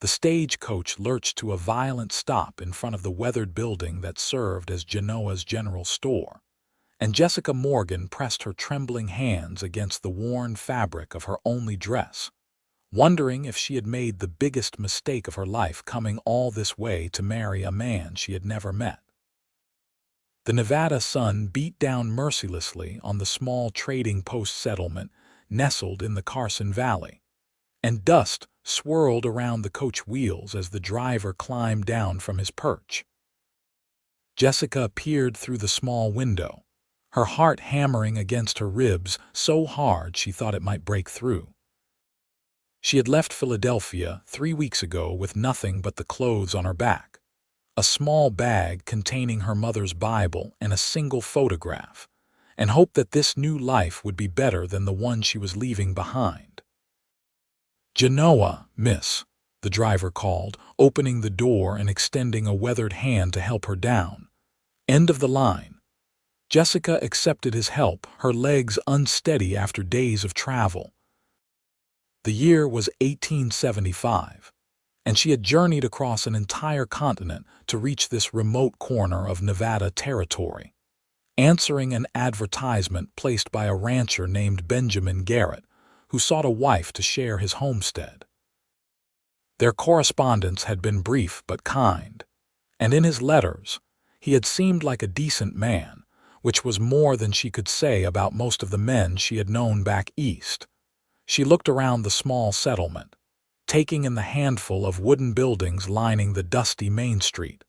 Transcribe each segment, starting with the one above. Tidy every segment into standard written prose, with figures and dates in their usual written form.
The stagecoach lurched to a violent stop in front of the weathered building that served as Genoa's general store, and Jessica Morgan pressed her trembling hands against the worn fabric of her only dress, wondering if she had made the biggest mistake of her life coming all this way to marry a man she had never met. The Nevada sun beat down mercilessly on the small trading post settlement nestled in the Carson Valley, and dust swirled around the coach wheels as the driver climbed down from his perch. Jessica peered through the small window, her heart hammering against her ribs so hard she thought it might break through. She had left Philadelphia 3 weeks ago with nothing but the clothes on her back, a small bag containing her mother's Bible and a single photograph, and hoped that this new life would be better than the one she was leaving behind. "Genoa, miss," the driver called, opening the door and extending a weathered hand to help her down. "End of the line." Jessica accepted his help, her legs unsteady after days of travel. The year was 1875, and she had journeyed across an entire continent to reach this remote corner of Nevada territory, answering an advertisement placed by a rancher named Benjamin Garrett, who sought a wife to share his homestead. Their correspondence had been brief but kind, and in his letters, he had seemed like a decent man, which was more than she could say about most of the men she had known back east. She looked around the small settlement, taking in the handful of wooden buildings lining the dusty main street.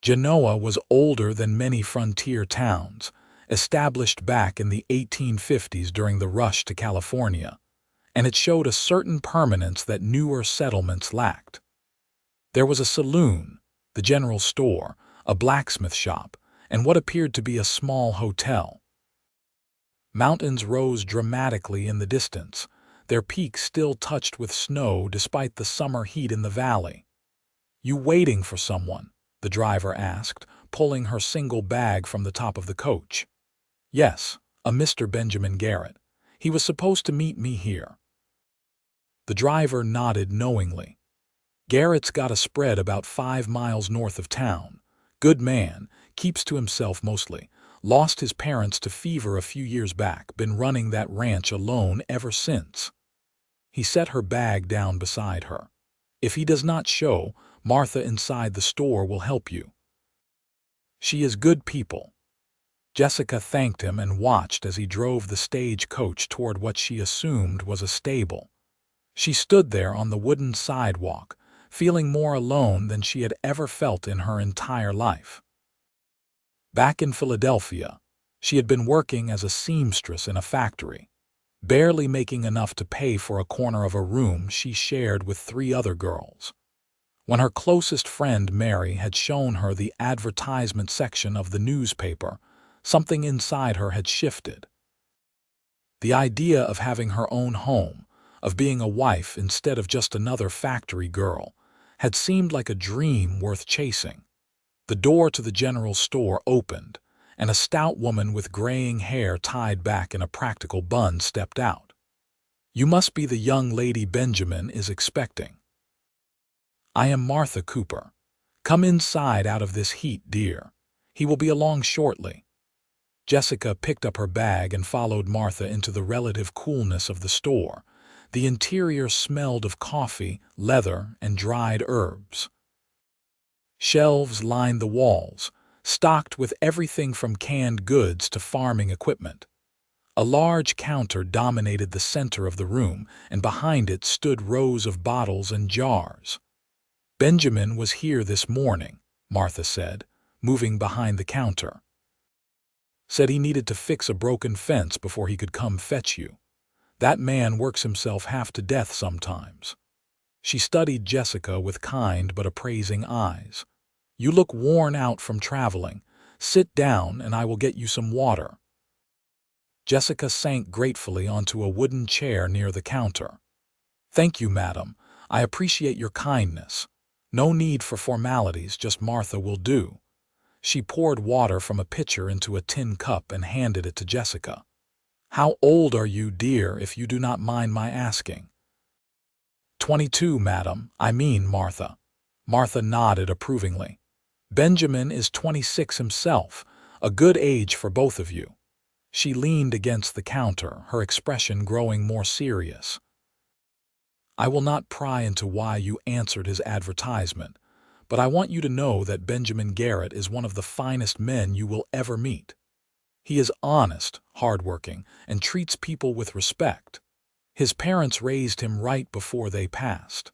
Genoa was older than many frontier towns, established back in the 1850s during the rush to California, and it showed a certain permanence that newer settlements lacked. There was a saloon, the general store, a blacksmith shop, and what appeared to be a small hotel. Mountains rose dramatically in the distance, their peaks still touched with snow despite the summer heat in the valley. "You waiting for someone?" the driver asked, pulling her single bag from the top of the coach. "Yes, a Mr. Benjamin Garrett. He was supposed to meet me here." The driver nodded knowingly. "Garrett's got a spread about 5 miles north of town. Good man, keeps to himself mostly. Lost his parents to fever a few years back, been running that ranch alone ever since." He set her bag down beside her. "If he does not show, Martha inside the store will help you. She is good people." Jessica thanked him and watched as he drove the stagecoach toward what she assumed was a stable. She stood there on the wooden sidewalk, feeling more alone than she had ever felt in her entire life. Back in Philadelphia, she had been working as a seamstress in a factory, barely making enough to pay for a corner of a room she shared with 3 other girls. When her closest friend Mary had shown her the advertisement section of the newspaper, something inside her had shifted. The idea of having her own home, of being a wife instead of just another factory girl, had seemed like a dream worth chasing. The door to the general store opened, and a stout woman with graying hair tied back in a practical bun stepped out. "You must be the young lady Benjamin is expecting." "I am Martha Cooper. Come inside out of this heat, dear. He will be along shortly." Jessica picked up her bag and followed Martha into the relative coolness of the store. The interior smelled of coffee, leather, and dried herbs. Shelves lined the walls, stocked with everything from canned goods to farming equipment. A large counter dominated the center of the room, and behind it stood rows of bottles and jars. "Benjamin was here this morning," Martha said, moving behind the counter. "Said he needed to fix a broken fence before he could come fetch you. That man works himself half to death sometimes." She studied Jessica with kind but appraising eyes. "You look worn out from traveling. Sit down and I will get you some water." Jessica sank gratefully onto a wooden chair near the counter. "Thank you, madam. I appreciate your kindness. No need for formalities, just Martha will do." She poured water from a pitcher into a tin cup and handed it to Jessica. "How old are you, dear, if you do not mind my asking?" "22, madam. I mean Martha." Martha nodded approvingly. "Benjamin is 26 himself, a good age for both of you." She leaned against the counter, her expression growing more serious. "I will not pry into why you answered his advertisement, but I want you to know that Benjamin Garrett is one of the finest men you will ever meet. He is honest, hardworking, and treats people with respect. His parents raised him right before they passed."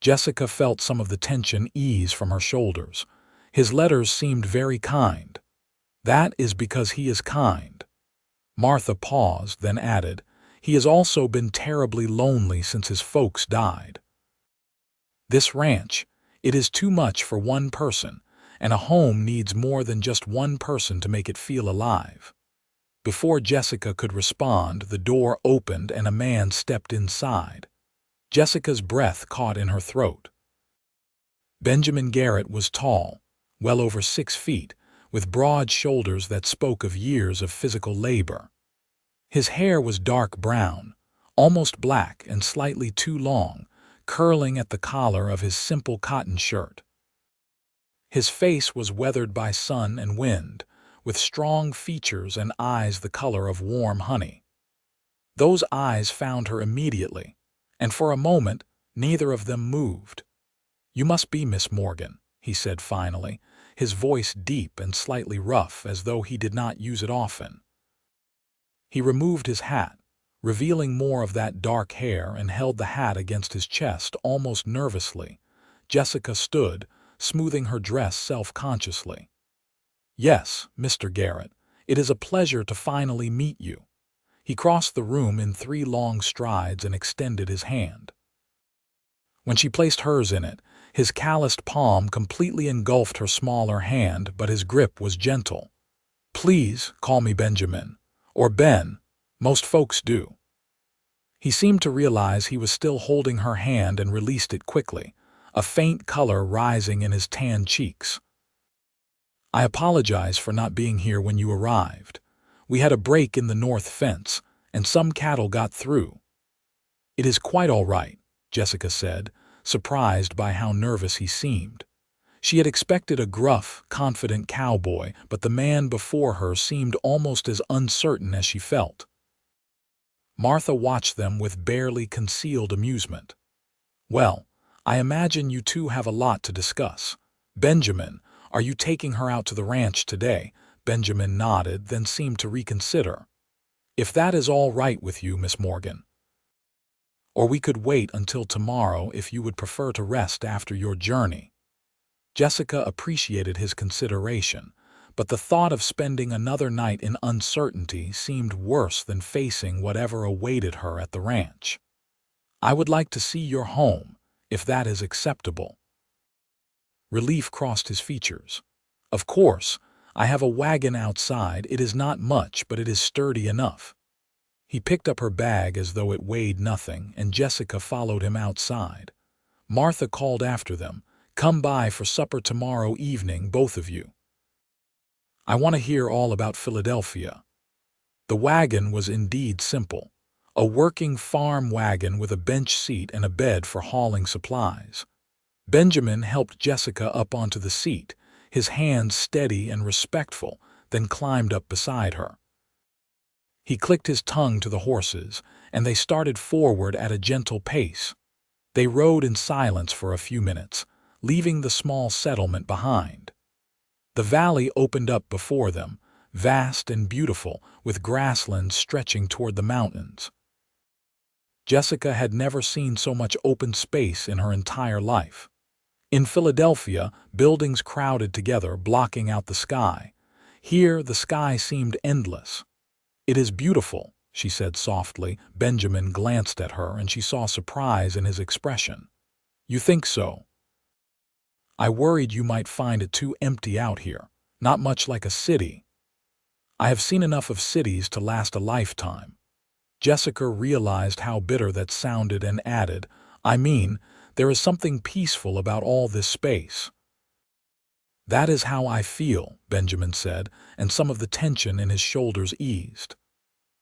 Jessica felt some of the tension ease from her shoulders. His letters seemed very kind. "That is because he is kind." Martha paused, then added, "He has also been terribly lonely since his folks died. This ranch, it is too much for one person, and a home needs more than just one person to make it feel alive." Before Jessica could respond, the door opened and a man stepped inside. Jessica's breath caught in her throat. Benjamin Garrett was tall, well over 6 feet, with broad shoulders that spoke of years of physical labor. His hair was dark brown, almost black and slightly too long, curling at the collar of his simple cotton shirt. His face was weathered by sun and wind, with strong features and eyes the color of warm honey. Those eyes found her immediately, and for a moment neither of them moved. "You must be Miss Morgan," he said finally, his voice deep and slightly rough as though he did not use it often. He removed his hat, revealing more of that dark hair, and held the hat against his chest almost nervously. Jessica stood, smoothing her dress self-consciously. "Yes, Mr. Garrett, it is a pleasure to finally meet you." He crossed the room in 3 long strides and extended his hand. When she placed hers in it, his calloused palm completely engulfed her smaller hand, but his grip was gentle. "Please call me Benjamin, or Ben. Most folks do." He seemed to realize he was still holding her hand and released it quickly, a faint color rising in his tanned cheeks. "I apologize for not being here when you arrived. We had a break in the north fence, and some cattle got through." "It is quite all right," Jessica said, surprised by how nervous he seemed. She had expected a gruff, confident cowboy, but the man before her seemed almost as uncertain as she felt. Martha watched them with barely concealed amusement. "Well, I imagine you two have a lot to discuss. Benjamin, are you taking her out to the ranch today?" Benjamin nodded, then seemed to reconsider. "If that is all right with you, Miss Morgan. Or we could wait until tomorrow if you would prefer to rest after your journey." Jessica appreciated his consideration, but the thought of spending another night in uncertainty seemed worse than facing whatever awaited her at the ranch. "I would like to see your home, if that is acceptable." Relief crossed his features. "Of course, I have a wagon outside. It is not much, but it is sturdy enough." He picked up her bag as though it weighed nothing, and Jessica followed him outside. Martha called after them, "Come by for supper tomorrow evening, both of you. I want to hear all about Philadelphia." The wagon was indeed simple, a working farm wagon with a bench seat and a bed for hauling supplies. Benjamin helped Jessica up onto the seat, his hands steady and respectful, then climbed up beside her. He clicked his tongue to the horses, and they started forward at a gentle pace. They rode in silence for a few minutes, leaving the small settlement behind. The valley opened up before them, vast and beautiful, with grasslands stretching toward the mountains. Jessica had never seen so much open space in her entire life. In Philadelphia, buildings crowded together, blocking out the sky. Here, the sky seemed endless. "It is beautiful," she said softly. Benjamin glanced at her, and she saw surprise in his expression. "You think so?" "I worried you might find it too empty out here, not much like a city." "I have seen enough of cities to last a lifetime." Jessica realized how bitter that sounded and added, "I mean, there is something peaceful about all this space." "That is how I feel," Benjamin said, and some of the tension in his shoulders eased.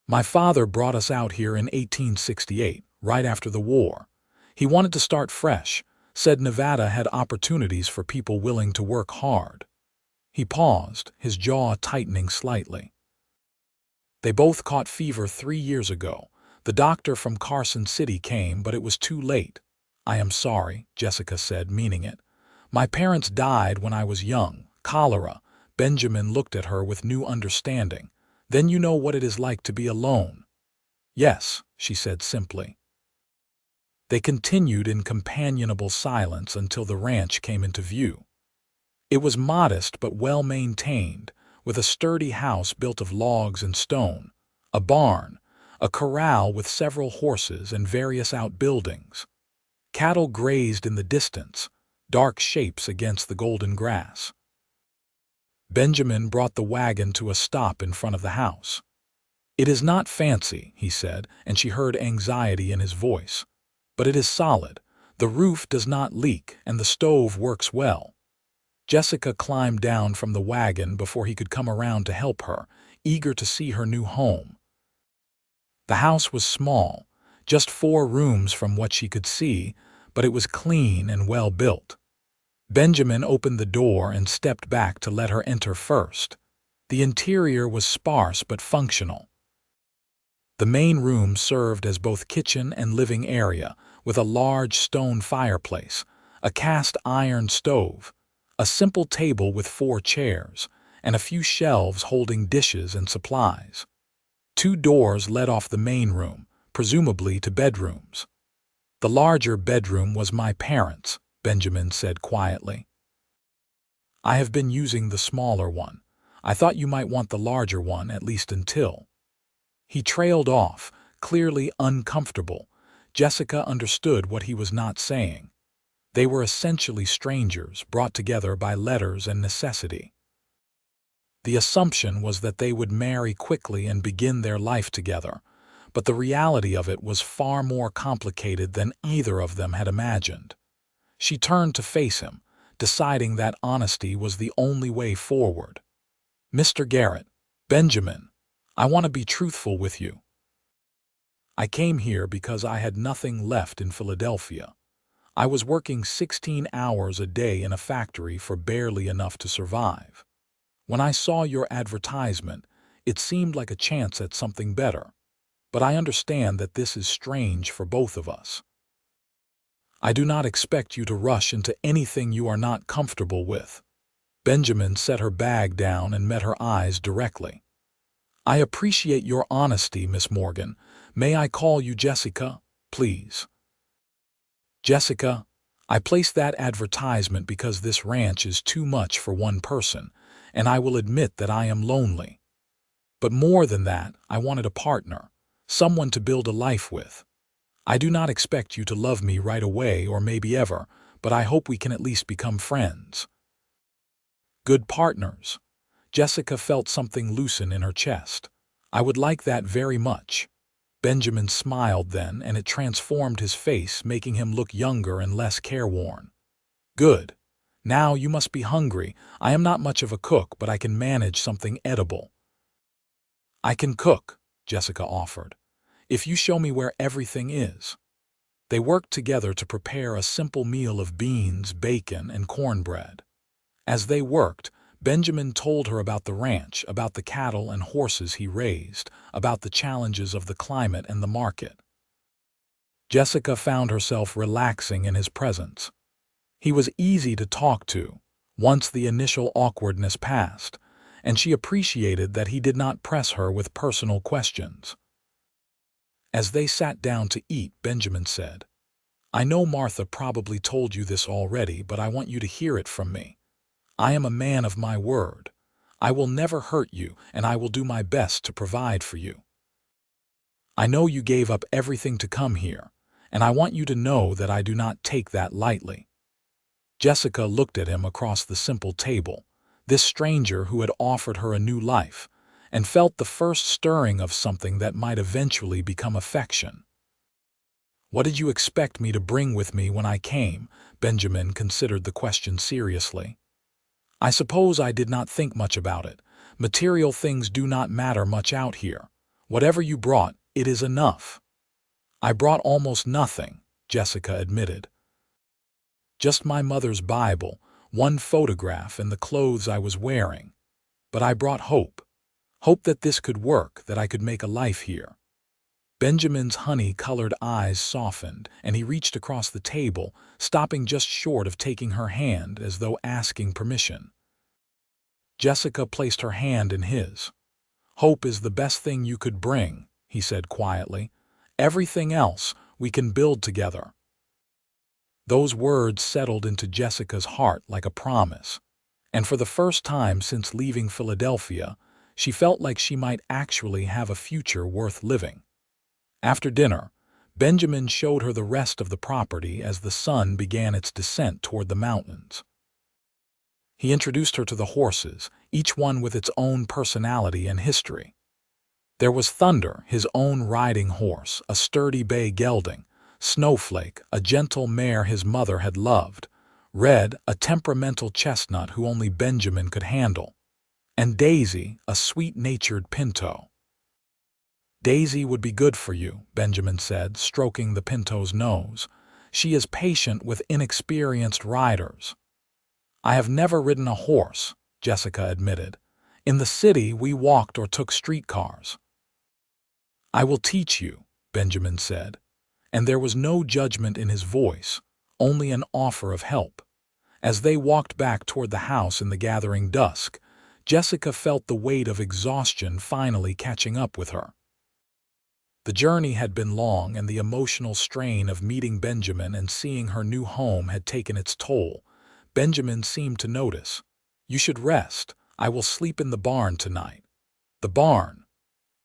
"My father brought us out here in 1868, right after the war. He wanted to start fresh, said Nevada had opportunities for people willing to work hard. He paused, his jaw tightening slightly. They both caught fever 3 years ago. The doctor from Carson City came, but it was too late. I am sorry, Jessica said, meaning it. My parents died when I was young. Cholera. Benjamin looked at her with new understanding. Then you know what it is like to be alone. Yes, she said simply. They continued in companionable silence until the ranch came into view. It was modest but well-maintained, with a sturdy house built of logs and stone, a barn, a corral with several horses and various outbuildings. Cattle grazed in the distance, dark shapes against the golden grass. Benjamin brought the wagon to a stop in front of the house. It is not fancy, he said, and she heard anxiety in his voice. But it is solid. The roof does not leak, and the stove works well. Jessica climbed down from the wagon before he could come around to help her, eager to see her new home. The house was small, just 4 rooms from what she could see, but it was clean and well built. Benjamin opened the door and stepped back to let her enter first. The interior was sparse but functional. The main room served as both kitchen and living area, with a large stone fireplace, a cast iron stove, a simple table with 4 chairs, and a few shelves holding dishes and supplies. 2 doors led off the main room, presumably to bedrooms. The larger bedroom was my parents', Benjamin said quietly. I have been using the smaller one. I thought you might want the larger one, at least until. He trailed off, clearly uncomfortable. Jessica understood what he was not saying. They were essentially strangers, brought together by letters and necessity. The assumption was that they would marry quickly and begin their life together, but the reality of it was far more complicated than either of them had imagined. She turned to face him, deciding that honesty was the only way forward. Mr. Garrett, Benjamin, I want to be truthful with you. I came here because I had nothing left in Philadelphia. I was working 16 hours a day in a factory for barely enough to survive. When I saw your advertisement, it seemed like a chance at something better. But I understand that this is strange for both of us. I do not expect you to rush into anything you are not comfortable with. Benjamin set her bag down and met her eyes directly. I appreciate your honesty, Miss Morgan. May I call you Jessica, please? Jessica, I placed that advertisement because this ranch is too much for one person, and I will admit that I am lonely. But more than that, I wanted a partner, someone to build a life with. I do not expect you to love me right away or maybe ever, but I hope we can at least become friends. Good partners. Jessica felt something loosen in her chest. I would like that very much. Benjamin smiled then, and it transformed his face, making him look younger and less careworn. Good. Now you must be hungry. I am not much of a cook, but I can manage something edible. I can cook, Jessica offered, if you show me where everything is. They worked together to prepare a simple meal of beans, bacon, and cornbread. As they worked, Benjamin told her about the ranch, about the cattle and horses he raised, about the challenges of the climate and the market. Jessica found herself relaxing in his presence. He was easy to talk to, once the initial awkwardness passed, and she appreciated that he did not press her with personal questions. As they sat down to eat, Benjamin said, I know Martha probably told you this already, but I want you to hear it from me. I am a man of my word. I will never hurt you, and I will do my best to provide for you. I know you gave up everything to come here, and I want you to know that I do not take that lightly. Jessica looked at him across the simple table, this stranger who had offered her a new life, and felt the first stirring of something that might eventually become affection. What did you expect me to bring with me when I came? Benjamin considered the question seriously. I suppose I did not think much about it. Material things do not matter much out here. Whatever you brought, it is enough. I brought almost nothing, Jessica admitted. Just my mother's Bible, one photograph, and the clothes I was wearing. But I brought hope. Hope that this could work, that I could make a life here. Benjamin's honey-colored eyes softened, and he reached across the table, stopping just short of taking her hand as though asking permission. Jessica placed her hand in his. "Hope is the best thing you could bring," he said quietly. "Everything else we can build together." Those words settled into Jessica's heart like a promise, and for the first time since leaving Philadelphia, she felt like she might actually have a future worth living. After dinner, Benjamin showed her the rest of the property as the sun began its descent toward the mountains. He introduced her to the horses, each one with its own personality and history. There was Thunder, his own riding horse, a sturdy bay gelding; Snowflake, a gentle mare his mother had loved; Red, a temperamental chestnut who only Benjamin could handle; and Daisy, a sweet-natured pinto. "Daisy would be good for you," Benjamin said, stroking the pinto's nose. "She is patient with inexperienced riders." "I have never ridden a horse," Jessica admitted. "In the city, we walked or took streetcars." "I will teach you," Benjamin said, and there was no judgment in his voice, only an offer of help. As they walked back toward the house in the gathering dusk, Jessica felt the weight of exhaustion finally catching up with her. The journey had been long, and the emotional strain of meeting Benjamin and seeing her new home had taken its toll. Benjamin seemed to notice. "You should rest. I will sleep in the barn tonight." "The barn?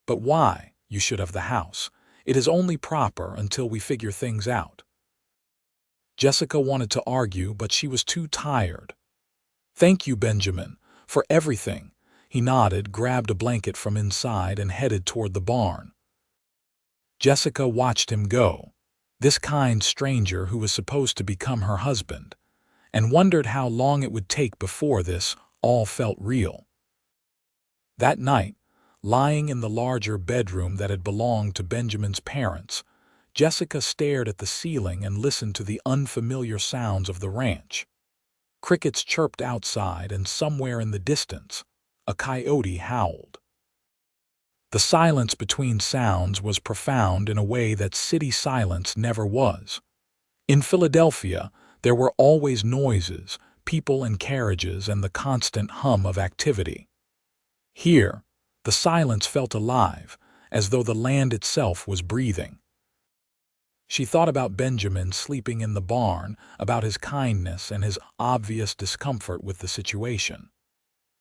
But why? You should have the house. It is only proper until we figure things out." Jessica wanted to argue, but she was too tired. "Thank you, Benjamin, for everything." He nodded, grabbed a blanket from inside, and headed toward the barn. Jessica watched him go, this kind stranger who was supposed to become her husband, and wondered how long it would take before this all felt real. That night, lying in the larger bedroom that had belonged to Benjamin's parents, Jessica stared at the ceiling and listened to the unfamiliar sounds of the ranch. Crickets chirped outside, and somewhere in the distance, a coyote howled. The silence between sounds was profound in a way that city silence never was. In Philadelphia, there were always noises, people and carriages, and the constant hum of activity. Here, the silence felt alive, as though the land itself was breathing. She thought about Benjamin sleeping in the barn, about his kindness and his obvious discomfort with the situation.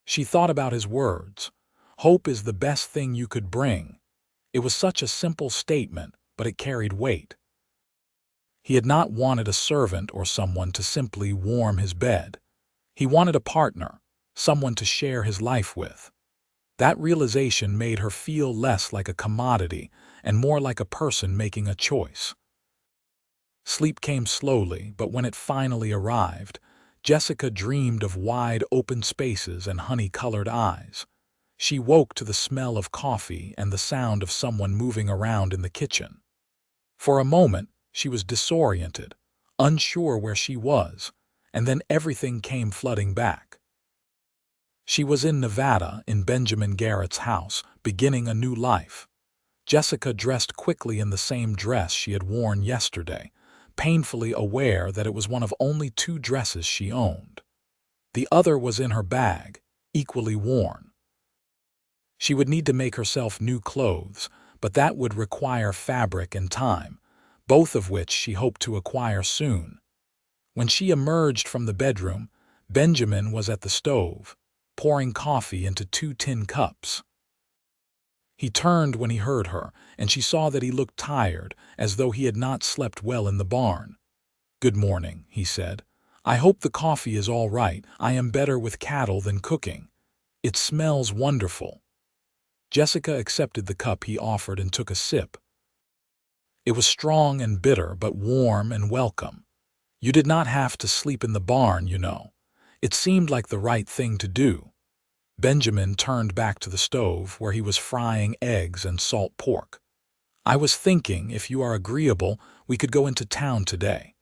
She thought about his words, "Hope is the best thing you could bring." It was such a simple statement, but it carried weight. He had not wanted a servant or someone to simply warm his bed. He wanted a partner, someone to share his life with. That realization made her feel less like a commodity and more like a person making a choice. Sleep came slowly, but when it finally arrived, Jessica dreamed of wide open spaces and honey-colored eyes. She woke to the smell of coffee and the sound of someone moving around in the kitchen. For a moment, she was disoriented, unsure where she was, and then everything came flooding back. She was in Nevada, in Benjamin Garrett's house, beginning a new life. Jessica dressed quickly in the same dress she had worn yesterday, painfully aware that it was one of only 2 dresses she owned. The other was in her bag, equally worn. She would need to make herself new clothes, but that would require fabric and time, both of which she hoped to acquire soon. When she emerged from the bedroom, Benjamin was at the stove, pouring coffee into 2 tin cups. He turned when he heard her, and she saw that he looked tired, as though he had not slept well in the barn. "Good morning," he said. "I hope the coffee is all right. I am better with cattle than cooking. It smells wonderful." Jessica accepted the cup he offered and took a sip. It was strong and bitter, but warm and welcome. "You did not have to sleep in the barn, you know. It seemed like the right thing to do." Benjamin turned back to the stove, where he was frying eggs and salt pork. I was thinking, if you are agreeable, we could go into town today.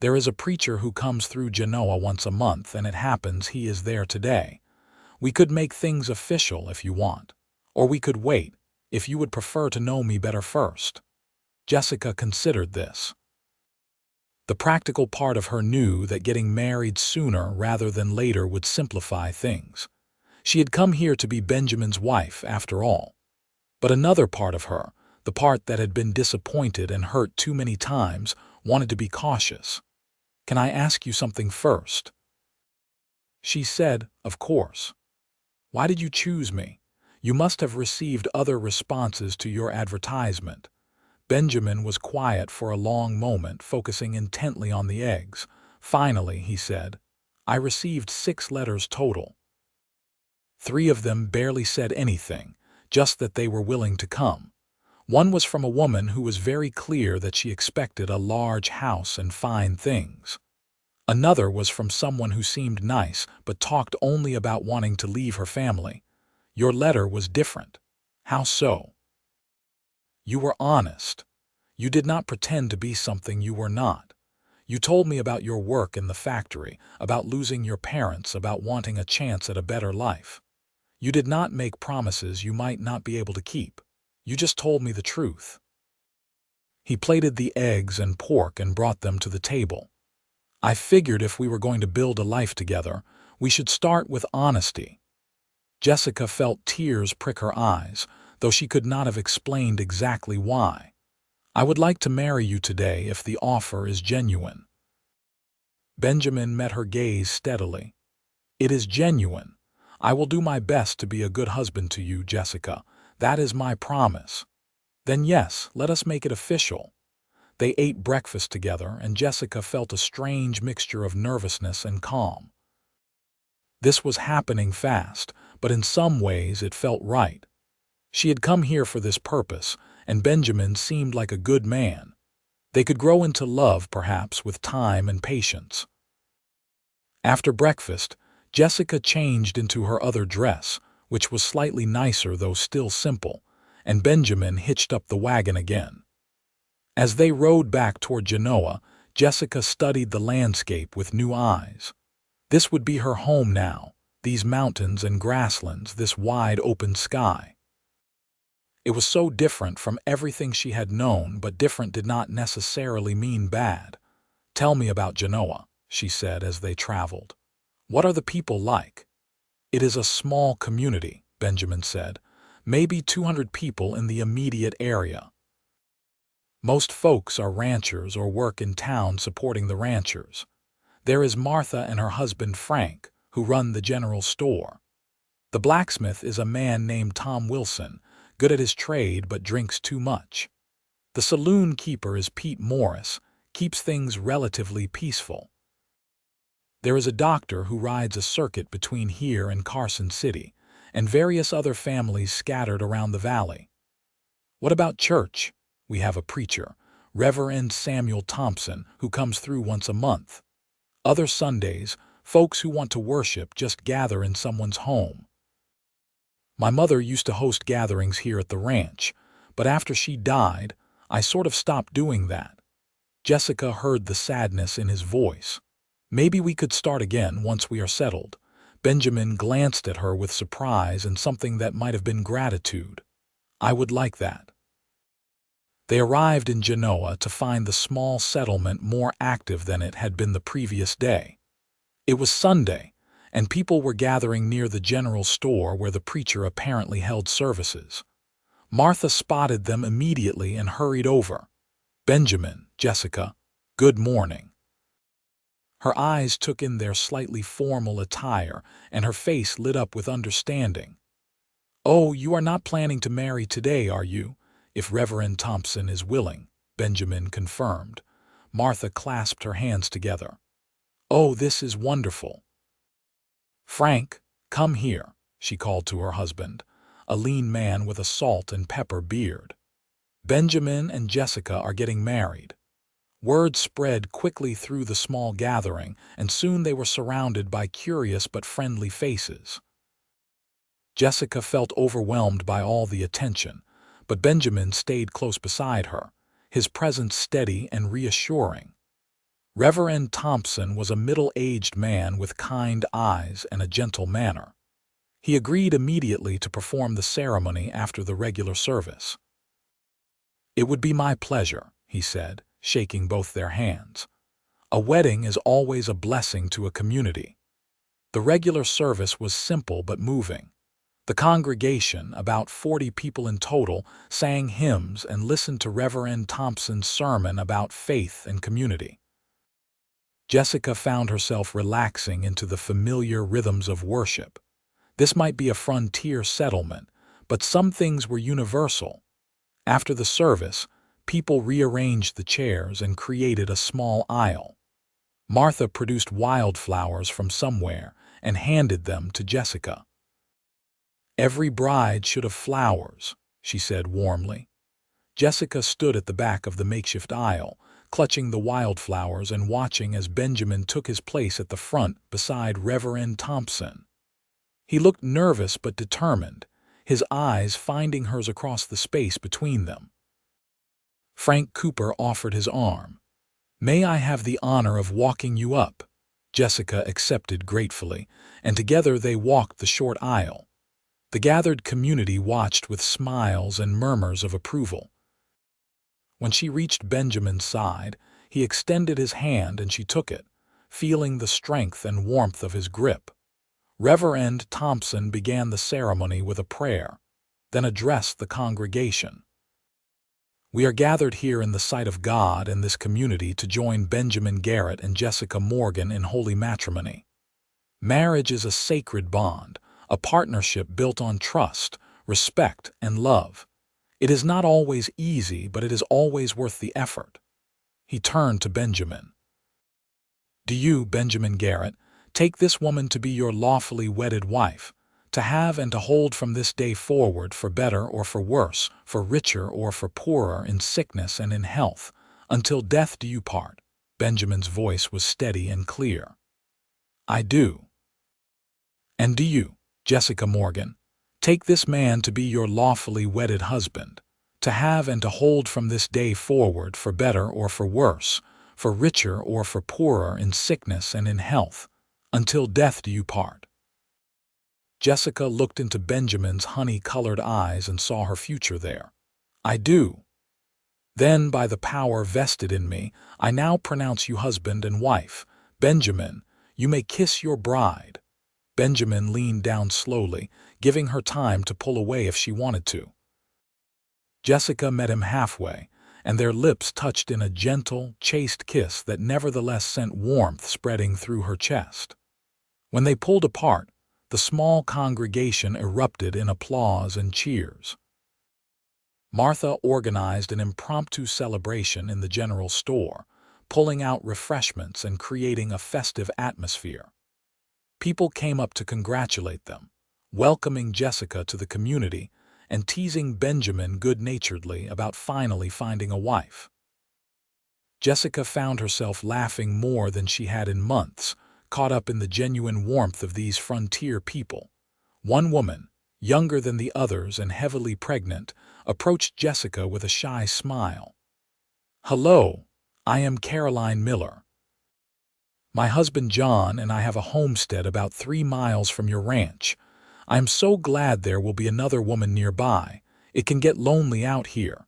There is a preacher who comes through Genoa once a month, and it happens he is there today. We could make things official if you want. Or we could wait, if you would prefer to know me better first. Jessica considered this. The practical part of her knew that getting married sooner rather than later would simplify things. She had come here to be Benjamin's wife, after all. But another part of her, the part that had been disappointed and hurt too many times, wanted to be cautious. "Can I ask you something first?" She said, "Of course." "Why did you choose me? You must have received other responses to your advertisement." Benjamin was quiet for a long moment, focusing intently on the eggs. Finally, he said, "I received 6 letters total. 3 of them barely said anything, just that they were willing to come. One was from a woman who was very clear that she expected a large house and fine things. Another was from someone who seemed nice but talked only about wanting to leave her family. Your letter was different." "How so?" "You were honest. You did not pretend to be something you were not. You told me about your work in the factory, about losing your parents, about wanting a chance at a better life. You did not make promises you might not be able to keep. You just told me the truth." He plated the eggs and pork and brought them to the table. "I figured if we were going to build a life together, we should start with honesty." Jessica felt tears prick her eyes, though she could not have explained exactly why. "I would like to marry you today if the offer is genuine." Benjamin met her gaze steadily. "It is genuine. I will do my best to be a good husband to you, Jessica. That is my promise." "Then yes, let us make it official." They ate breakfast together, and Jessica felt a strange mixture of nervousness and calm. This was happening fast, but in some ways it felt right. She had come here for this purpose, and Benjamin seemed like a good man. They could grow into love, perhaps, with time and patience. After breakfast, Jessica changed into her other dress, which was slightly nicer though still simple, and Benjamin hitched up the wagon again. As they rode back toward Genoa, Jessica studied the landscape with new eyes. This would be her home now, these mountains and grasslands, this wide open sky. It was so different from everything she had known, but different did not necessarily mean bad. "Tell me about Genoa," she said as they traveled. "What are the people like?" "It is a small community," Benjamin said. "Maybe 200 people in the immediate area. Most folks are ranchers or work in town supporting the ranchers. There is Martha and her husband Frank, who run the general store. The blacksmith is a man named Tom Wilson, good at his trade but drinks too much. The saloon keeper is Pete Morris, keeps things relatively peaceful. There is a doctor who rides a circuit between here and Carson City, and various other families scattered around the valley." "What about church?" "We have a preacher, Reverend Samuel Thompson, who comes through once a month. Other Sundays, folks who want to worship just gather in someone's home. My mother used to host gatherings here at the ranch, but after she died, I sort of stopped doing that." Jessica heard the sadness in his voice. "Maybe we could start again once we are settled." Benjamin glanced at her with surprise and something that might have been gratitude. "I would like that." They arrived in Genoa to find the small settlement more active than it had been the previous day. It was Sunday, and people were gathering near the general store where the preacher apparently held services. Martha spotted them immediately and hurried over. "Benjamin, Jessica, good morning." Her eyes took in their slightly formal attire, and her face lit up with understanding. "Oh, you are not planning to marry today, are you? If Reverend Thompson is willing," Benjamin confirmed. Martha clasped her hands together. "Oh, this is wonderful." "Frank, come here," she called to her husband, a lean man with a salt and pepper beard. "Benjamin and Jessica are getting married." Word spread quickly through the small gathering, and soon they were surrounded by curious but friendly faces. Jessica felt overwhelmed by all the attention, but Benjamin stayed close beside her, his presence steady and reassuring. Reverend Thompson was a middle-aged man with kind eyes and a gentle manner. He agreed immediately to perform the ceremony after the regular service. "It would be my pleasure," he said, shaking both their hands. "A wedding is always a blessing to a community." The regular service was simple but moving. The congregation, about 40 people in total, sang hymns and listened to Reverend Thompson's sermon about faith and community. Jessica found herself relaxing into the familiar rhythms of worship. This might be a frontier settlement, but some things were universal. After the service, people rearranged the chairs and created a small aisle. Martha produced wildflowers from somewhere and handed them to Jessica. "Every bride should have flowers," she said warmly. Jessica stood at the back of the makeshift aisle, clutching the wildflowers and watching as Benjamin took his place at the front beside Reverend Thompson. He looked nervous but determined, his eyes finding hers across the space between them. Frank Cooper offered his arm. "May I have the honor of walking you up?" Jessica accepted gratefully, and together they walked the short aisle. The gathered community watched with smiles and murmurs of approval. When she reached Benjamin's side, he extended his hand and she took it, feeling the strength and warmth of his grip. Reverend Thompson began the ceremony with a prayer, then addressed the congregation. "We are gathered here in the sight of God and this community to join Benjamin Garrett and Jessica Morgan in holy matrimony. Marriage is a sacred bond, a partnership built on trust, respect, and love. It is not always easy, but it is always worth the effort." He turned to Benjamin. "Do you, Benjamin Garrett, take this woman to be your lawfully wedded wife, to have and to hold from this day forward for better or for worse, for richer or for poorer, in sickness and in health, until death do you part?" Benjamin's voice was steady and clear. "I do." "And do you, Jessica Morgan, take this man to be your lawfully wedded husband, to have and to hold from this day forward for better or for worse, for richer or for poorer, in sickness and in health, until death do you part?" Jessica looked into Benjamin's honey-colored eyes and saw her future there. "I do." "Then, by the power vested in me, I now pronounce you husband and wife. Benjamin, you may kiss your bride." Benjamin leaned down slowly, giving her time to pull away if she wanted to. Jessica met him halfway, and their lips touched in a gentle, chaste kiss that nevertheless sent warmth spreading through her chest. When they pulled apart, the small congregation erupted in applause and cheers. Martha organized an impromptu celebration in the general store, pulling out refreshments and creating a festive atmosphere. People came up to congratulate them, welcoming Jessica to the community and teasing Benjamin good-naturedly about finally finding a wife. Jessica found herself laughing more than she had in months, caught up in the genuine warmth of these frontier people. One woman, younger than the others and heavily pregnant, approached Jessica with a shy smile. "Hello, I am Caroline Miller. My husband John and I have a homestead about 3 miles from your ranch. I am so glad there will be another woman nearby. It can get lonely out here."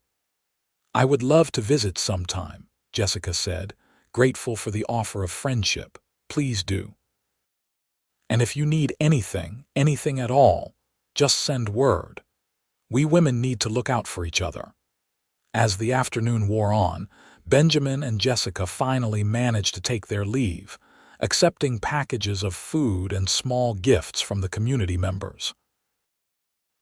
"I would love to visit sometime," Jessica said, grateful for the offer of friendship. "Please do. And if you need anything at all, just send word. We women need to look out for each other." As the afternoon wore on, Benjamin and Jessica finally managed to take their leave, accepting packages of food and small gifts from the community members.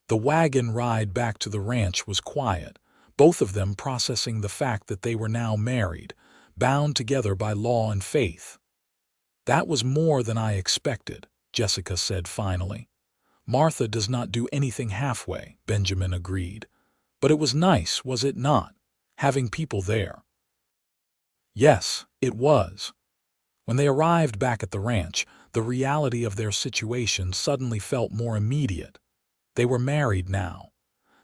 The wagon ride back to the ranch was quiet, both of them processing the fact that they were now married, bound together by law and faith. "That was more than I expected," Jessica said finally. "Martha does not do anything halfway," Benjamin agreed. "But it was nice, was it not, having people there?" Yes, it was. When they arrived back at the ranch, the reality of their situation suddenly felt more immediate. They were married now.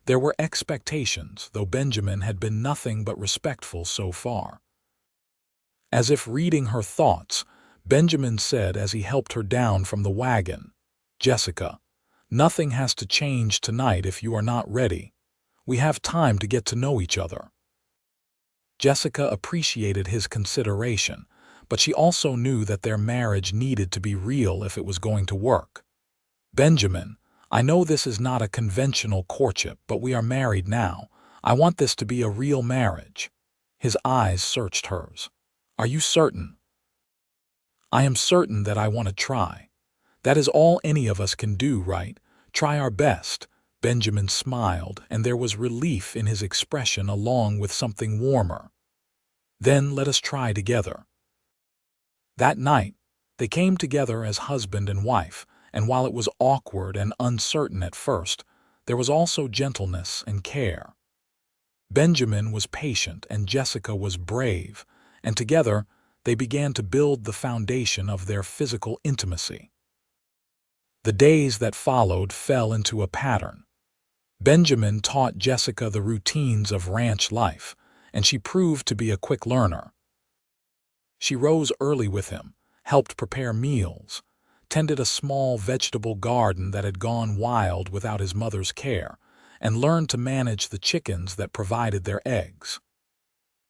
There were expectations, though Benjamin had been nothing but respectful so far. As if reading her thoughts, Benjamin said as he helped her down from the wagon, "Jessica, nothing has to change tonight if you are not ready. We have time to get to know each other." Jessica appreciated his consideration, but she also knew that their marriage needed to be real if it was going to work. "Benjamin, I know this is not a conventional courtship, but we are married now. I want this to be a real marriage." His eyes searched hers. "Are you certain?" "I am certain that I want to try. That is all any of us can do, right? Try our best." Benjamin smiled, and there was relief in his expression along with something warmer. "Then let us try together." That night, they came together as husband and wife, and while it was awkward and uncertain at first, there was also gentleness and care. Benjamin was patient and Jessica was brave, and together they began to build the foundation of their physical intimacy. The days that followed fell into a pattern. Benjamin taught Jessica the routines of ranch life, and she proved to be a quick learner. She rose early with him, helped prepare meals, tended a small vegetable garden that had gone wild without his mother's care, and learned to manage the chickens that provided their eggs.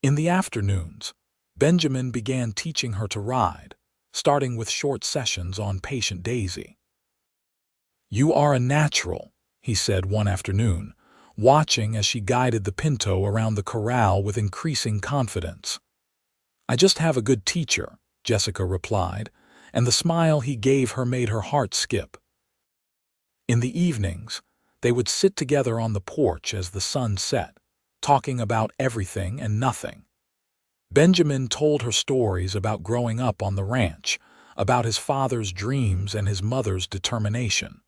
In the afternoons, Benjamin began teaching her to ride, starting with short sessions on Patient Daisy. "You are a natural," he said one afternoon, watching as she guided the pinto around the corral with increasing confidence. "I just have a good teacher," Jessica replied, and the smile he gave her made her heart skip. In the evenings, they would sit together on the porch as the sun set, talking about everything and nothing. Benjamin told her stories about growing up on the ranch, about his father's dreams and his mother's determination.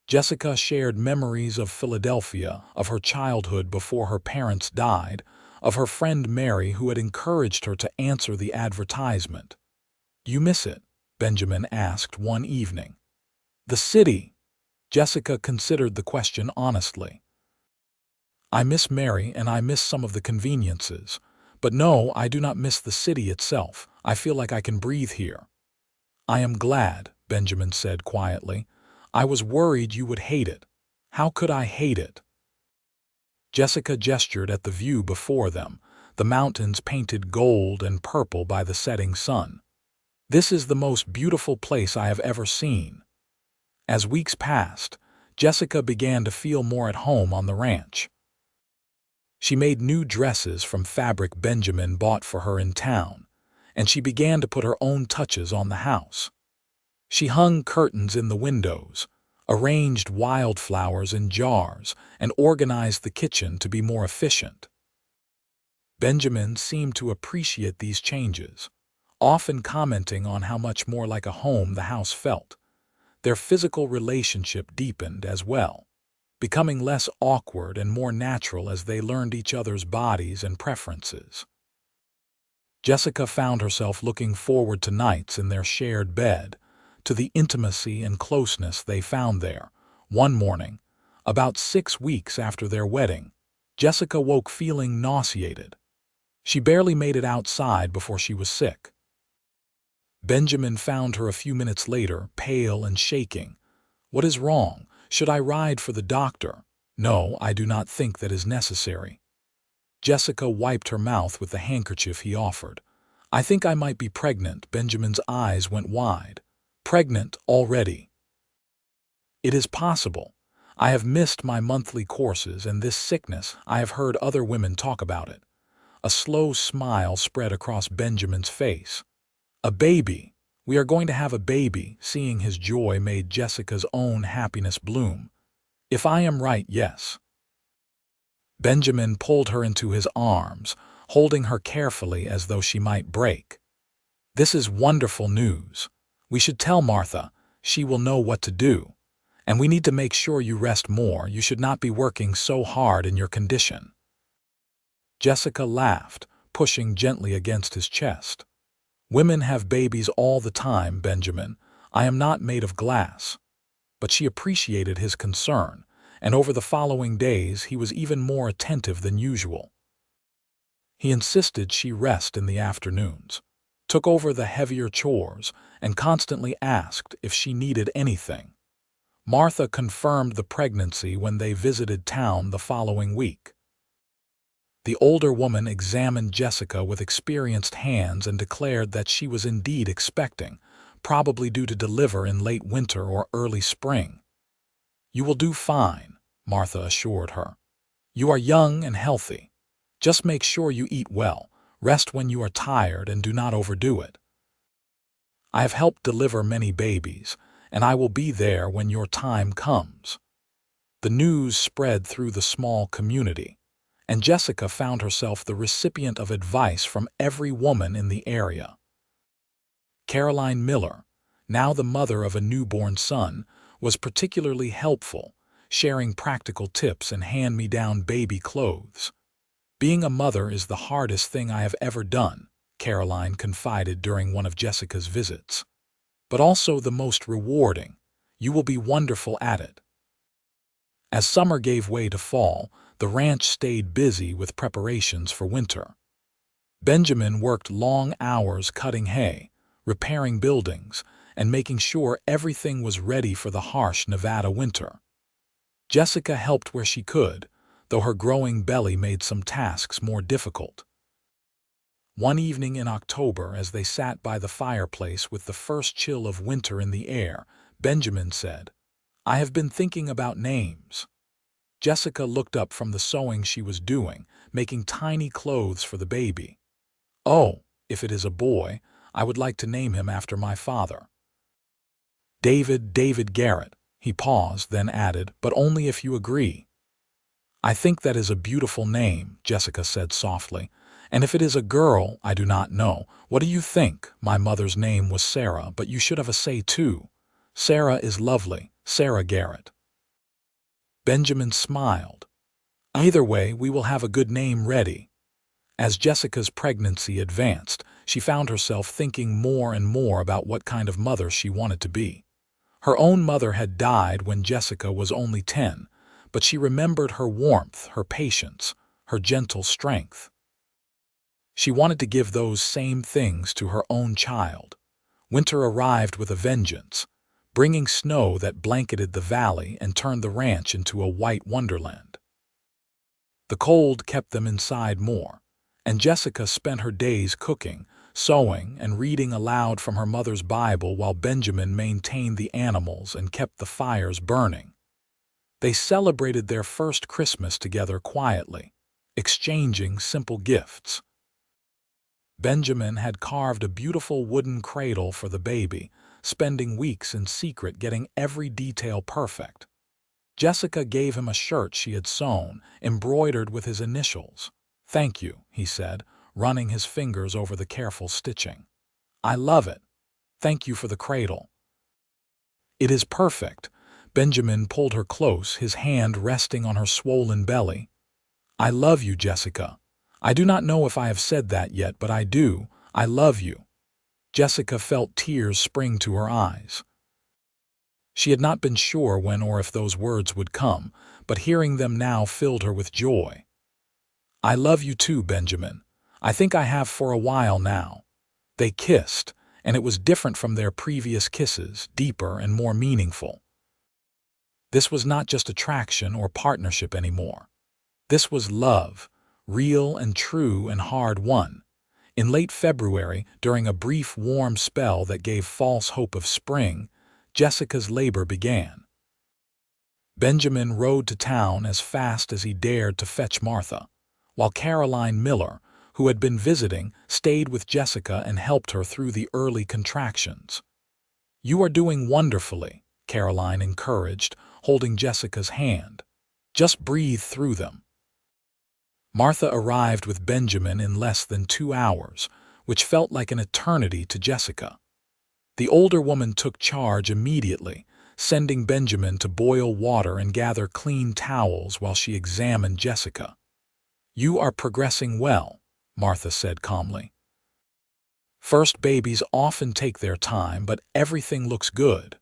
Jessica shared memories of Philadelphia, of her childhood before her parents died, of her friend Mary who had encouraged her to answer the advertisement. "You miss it?" Benjamin asked one evening. "The city?" Jessica considered the question honestly. "I miss Mary and I miss some of the conveniences. But no, I do not miss the city itself. I feel like I can breathe here." "I am glad," Benjamin said quietly. "I was worried you would hate it." "How could I hate it?" Jessica gestured at the view before them, the mountains painted gold and purple by the setting sun. "This is the most beautiful place I have ever seen." As weeks passed, Jessica began to feel more at home on the ranch. She made new dresses from fabric Benjamin bought for her in town, and she began to put her own touches on the house. She hung curtains in the windows, arranged wildflowers in jars, and organized the kitchen to be more efficient. Benjamin seemed to appreciate these changes, often commenting on how much more like a home the house felt. Their physical relationship deepened as well, becoming less awkward and more natural as they learned each other's bodies and preferences. Jessica found herself looking forward to nights in their shared bed, to the intimacy and closeness they found there. One morning, about 6 weeks after their wedding, Jessica woke feeling nauseated. She barely made it outside before she was sick. Benjamin found her a few minutes later, pale and shaking. "What is wrong? Should I ride for the doctor?" "No, I do not think that is necessary." Jessica wiped her mouth with the handkerchief he offered. "I think I might be pregnant." Benjamin's eyes went wide. "Pregnant already?" "It is possible. I have missed my monthly courses, and this sickness, I have heard other women talk about it." A slow smile spread across Benjamin's face. "A baby. We are going to have a baby." Seeing his joy made Jessica's own happiness bloom. "If I am right, yes." Benjamin pulled her into his arms, holding her carefully as though she might break. "This is wonderful news. We should tell Martha. She will know what to do. And we need to make sure you rest more. You should not be working so hard in your condition." Jessica laughed, pushing gently against his chest. "Women have babies all the time, Benjamin. I am not made of glass." But she appreciated his concern, and over the following days he was even more attentive than usual. He insisted she rest in the afternoons, took over the heavier chores, and constantly asked if she needed anything. Martha confirmed the pregnancy when they visited town the following week. The older woman examined Jessica with experienced hands and declared that she was indeed expecting, probably due to deliver in late winter or early spring. "You will do fine," Martha assured her. "You are young and healthy. Just make sure you eat well, rest when you are tired, and do not overdo it. I have helped deliver many babies, and I will be there when your time comes." The news spread through the small community, and Jessica found herself the recipient of advice from every woman in the area. Caroline Miller, now the mother of a newborn son, was particularly helpful, sharing practical tips and hand-me-down baby clothes. "Being a mother is the hardest thing I have ever done," Caroline confided during one of Jessica's visits. "But also the most rewarding. You will be wonderful at it." As summer gave way to fall, the ranch stayed busy with preparations for winter. Benjamin worked long hours cutting hay, repairing buildings, and making sure everything was ready for the harsh Nevada winter. Jessica helped where she could, though her growing belly made some tasks more difficult. One evening in October, as they sat by the fireplace with the first chill of winter in the air, Benjamin said, "I have been thinking about names." Jessica looked up from the sewing she was doing, making tiny clothes for the baby. "Oh, if it is a boy, I would like to name him after my father." David Garrett." He paused, then added, "but only if you agree." "I think that is a beautiful name," Jessica said softly. "And if it is a girl, I do not know. What do you think? My mother's name was Sarah, but you should have a say too. Sarah is lovely, Sarah Garrett." Benjamin smiled. "Either way, we will have a good name ready." As Jessica's pregnancy advanced, she found herself thinking more and more about what kind of mother she wanted to be. Her own mother had died when Jessica was only 10, but she remembered her warmth, her patience, her gentle strength. She wanted to give those same things to her own child. Winter arrived with a vengeance, bringing snow that blanketed the valley and turned the ranch into a white wonderland. The cold kept them inside more, and Jessica spent her days cooking, sewing, and reading aloud from her mother's Bible while Benjamin maintained the animals and kept the fires burning. They celebrated their first Christmas together quietly, exchanging simple gifts. Benjamin had carved a beautiful wooden cradle for the baby, spending weeks in secret getting every detail perfect. Jessica gave him a shirt she had sewn, embroidered with his initials. "Thank you," he said, running his fingers over the careful stitching. "I love it. Thank you for the cradle." "It is perfect." Benjamin pulled her close, his hand resting on her swollen belly. "I love you, Jessica. I do not know if I have said that yet, but I do. I love you." Jessica felt tears spring to her eyes. She had not been sure when or if those words would come, but hearing them now filled her with joy. "I love you too, Benjamin. I think I have for a while now." They kissed, and it was different from their previous kisses, deeper and more meaningful. This was not just attraction or partnership anymore. This was love, real and true and hard-won. In late February, during a brief warm spell that gave false hope of spring, Jessica's labor began. Benjamin rode to town as fast as he dared to fetch Martha, while Caroline Miller, who had been visiting, stayed with Jessica and helped her through the early contractions. "You are doing wonderfully," Caroline encouraged, holding Jessica's hand. "Just breathe through them." Martha arrived with Benjamin in less than 2 hours, which felt like an eternity to Jessica. The older woman took charge immediately, sending Benjamin to boil water and gather clean towels while she examined Jessica. "You are progressing well," Martha said calmly. "First babies often take their time, but everything looks good."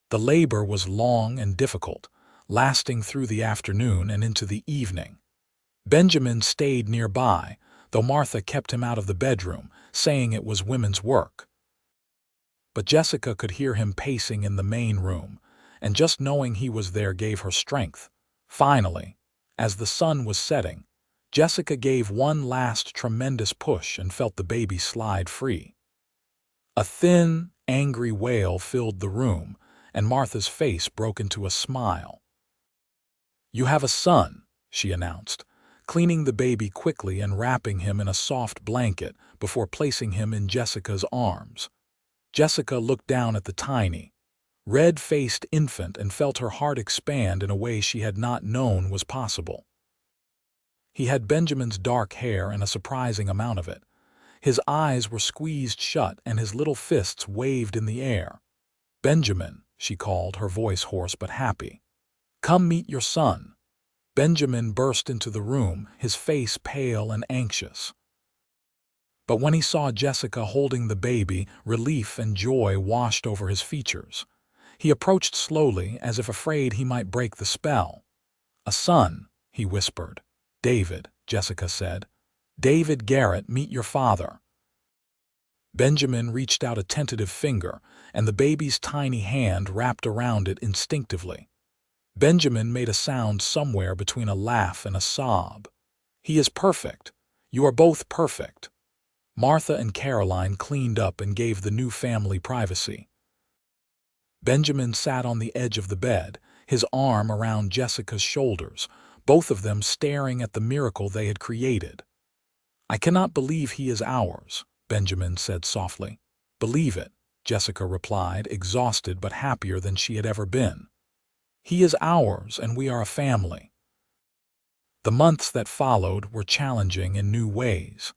The labor was long and difficult, lasting through the afternoon and into the evening. Benjamin stayed nearby, though Martha kept him out of the bedroom, saying it was women's work. But Jessica could hear him pacing in the main room, and just knowing he was there gave her strength. Finally, as the sun was setting, Jessica gave one last tremendous push and felt the baby slide free. A thin, angry wail filled the room, and Martha's face broke into a smile. "You have a son," she announced, cleaning the baby quickly and wrapping him in a soft blanket before placing him in Jessica's arms. Jessica looked down at the tiny, red-faced infant and felt her heart expand in a way she had not known was possible. He had Benjamin's dark hair and a surprising amount of it. His eyes were squeezed shut and his little fists waved in the air. "Benjamin," she called, her voice hoarse but happy. "Come meet your son." Benjamin burst into the room, his face pale and anxious. But when he saw Jessica holding the baby, relief and joy washed over his features. He approached slowly, as if afraid he might break the spell. "A son," he whispered. "David," Jessica said. "David Garrett, meet your father." Benjamin reached out a tentative finger, and the baby's tiny hand wrapped around it instinctively. Benjamin made a sound somewhere between a laugh and a sob. "He is perfect. You are both perfect." Martha and Caroline cleaned up and gave the new family privacy. Benjamin sat on the edge of the bed, his arm around Jessica's shoulders, both of them staring at the miracle they had created. "I cannot believe he is ours," Benjamin said softly. "Believe it," Jessica replied, exhausted but happier than she had ever been. "He is ours, and we are a family." The months that followed were challenging in new ways.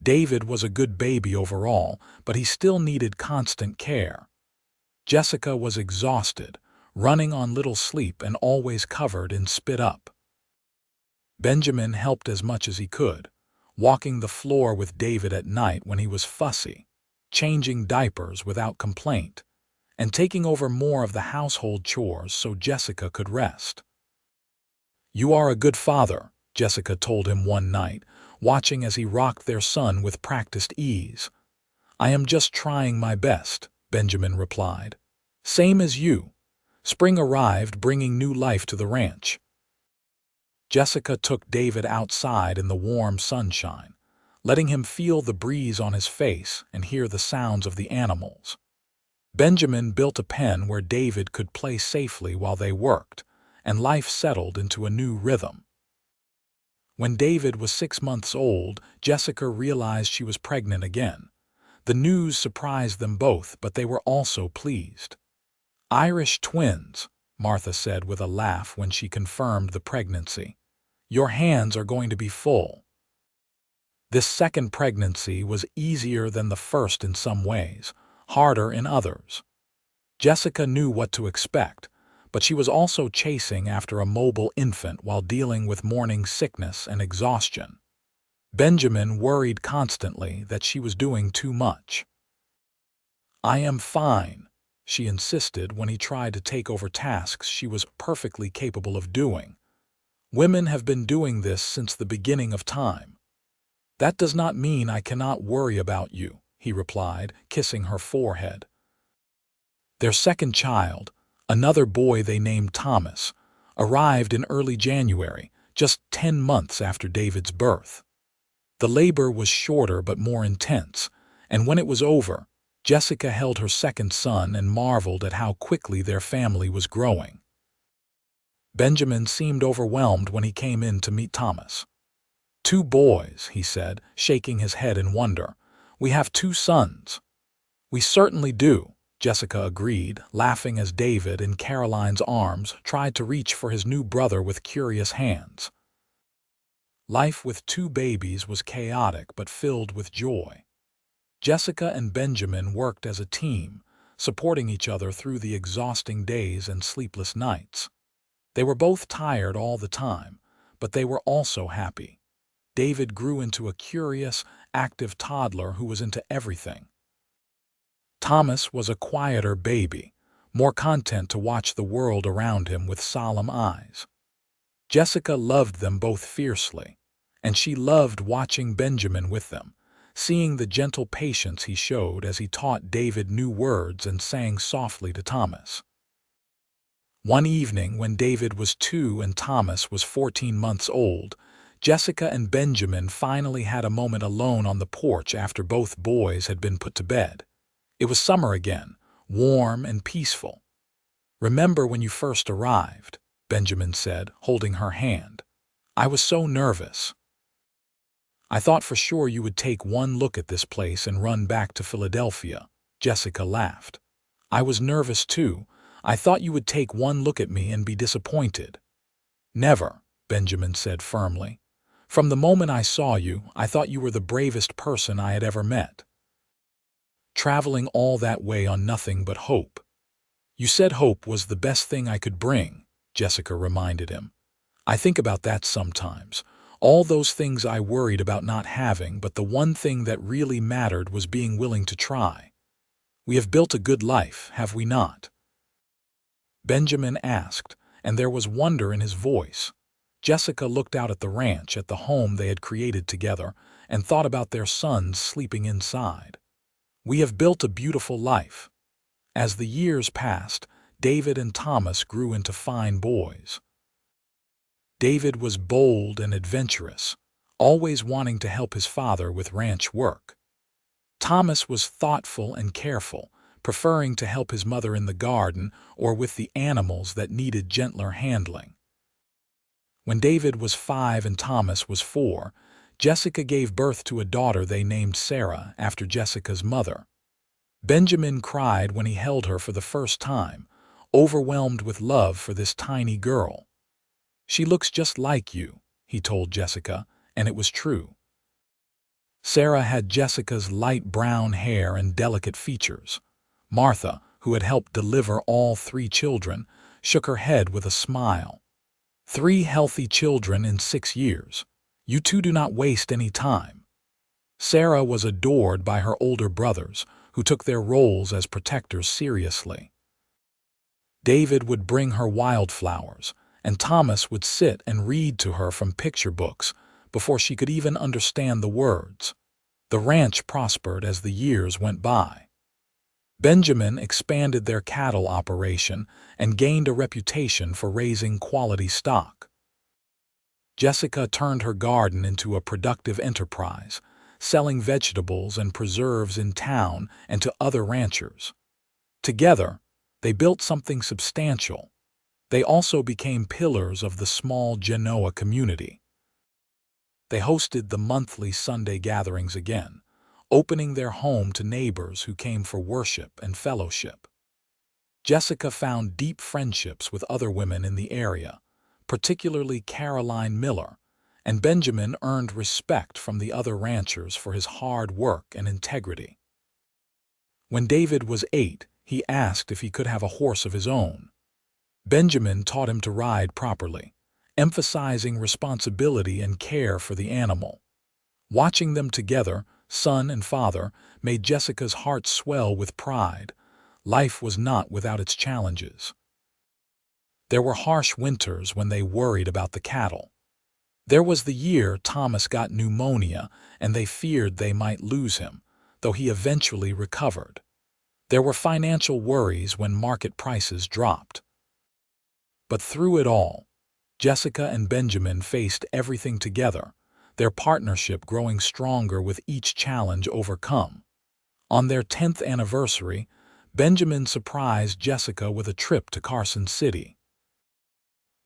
David was a good baby overall, but he still needed constant care. Jessica was exhausted, running on little sleep and always covered in spit-up. Benjamin helped as much as he could, walking the floor with David at night when he was fussy, changing diapers without complaint, and taking over more of the household chores so Jessica could rest. "You are a good father," Jessica told him one night, watching as he rocked their son with practiced ease. "I am just trying my best," Benjamin replied. "Same as you." Spring arrived, bringing new life to the ranch. Jessica took David outside in the warm sunshine, letting him feel the breeze on his face and hear the sounds of the animals. Benjamin built a pen where David could play safely while they worked, and life settled into a new rhythm. When David was 6 months old, Jessica realized she was pregnant again. The news surprised them both, but they were also pleased. "Irish twins," Martha said with a laugh when she confirmed the pregnancy. "Your hands are going to be full." This second pregnancy was easier than the first in some ways, harder in others. Jessica knew what to expect, but she was also chasing after a mobile infant while dealing with morning sickness and exhaustion. Benjamin worried constantly that she was doing too much. "I am fine," she insisted when he tried to take over tasks she was perfectly capable of doing. "Women have been doing this since the beginning of time." "That does not mean I cannot worry about you," he replied, kissing her forehead. Their second child, another boy they named Thomas, arrived in early January, just 10 months after David's birth. The labor was shorter but more intense, and when it was over, Jessica held her second son and marveled at how quickly their family was growing. Benjamin seemed overwhelmed when he came in to meet Thomas. "2 boys," he said, shaking his head in wonder. "We have 2 sons." "We certainly do," Jessica agreed, laughing as David, in Caroline's arms, tried to reach for his new brother with curious hands. Life with 2 babies was chaotic but filled with joy. Jessica and Benjamin worked as a team, supporting each other through the exhausting days and sleepless nights. They were both tired all the time, but they were also happy. David grew into a curious, active toddler who was into everything. Thomas was a quieter baby, more content to watch the world around him with solemn eyes. Jessica loved them both fiercely, and she loved watching Benjamin with them, seeing the gentle patience he showed as he taught David new words and sang softly to Thomas. One evening, when David was 2 and Thomas was 14 months old, Jessica and Benjamin finally had a moment alone on the porch after both boys had been put to bed. It was summer again, warm and peaceful. "Remember when you first arrived?" Benjamin said, holding her hand. "I was so nervous. I thought for sure you would take one look at this place and run back to Philadelphia." Jessica laughed. "I was nervous too. I thought you would take one look at me and be disappointed." "Never," Benjamin said firmly. "From the moment I saw you, I thought you were the bravest person I had ever met. Traveling all that way on nothing but hope." "You said hope was the best thing I could bring," Jessica reminded him. "I think about that sometimes. All those things I worried about not having, but the one thing that really mattered was being willing to try. We have built a good life, have we not?" Benjamin asked, and there was wonder in his voice. Jessica looked out at the ranch, at the home they had created together, and thought about their sons sleeping inside. "We have built a beautiful life." As the years passed, David and Thomas grew into fine boys. David was bold and adventurous, always wanting to help his father with ranch work. Thomas was thoughtful and careful, preferring to help his mother in the garden or with the animals that needed gentler handling. When David was 5 and Thomas was 4, Jessica gave birth to a daughter they named Sarah after Jessica's mother. Benjamin cried when he held her for the first time, overwhelmed with love for this tiny girl. "She looks just like you," he told Jessica, and it was true. Sarah had Jessica's light brown hair and delicate features. Martha, who had helped deliver all 3 children, shook her head with a smile. "3 healthy children in 6 years. You two do not waste any time." Sarah was adored by her older brothers, who took their roles as protectors seriously. David would bring her wildflowers, and Thomas would sit and read to her from picture books before she could even understand the words. The ranch prospered as the years went by. Benjamin expanded their cattle operation and gained a reputation for raising quality stock. Jessica turned her garden into a productive enterprise, selling vegetables and preserves in town and to other ranchers. Together, they built something substantial. They also became pillars of the small Genoa community. They hosted the monthly Sunday gatherings again, opening their home to neighbors who came for worship and fellowship. Jessica found deep friendships with other women in the area, particularly Caroline Miller, and Benjamin earned respect from the other ranchers for his hard work and integrity. When David was 8, he asked if he could have a horse of his own. Benjamin taught him to ride properly, emphasizing responsibility and care for the animal. Watching them together, son and father, made Jessica's heart swell with pride. Life was not without its challenges. There were harsh winters when they worried about the cattle. There was the year Thomas got pneumonia and they feared they might lose him, though he eventually recovered. There were financial worries when market prices dropped. But through it all, Jessica and Benjamin faced everything together, their partnership growing stronger with each challenge overcome. On their 10th anniversary, Benjamin surprised Jessica with a trip to Carson City.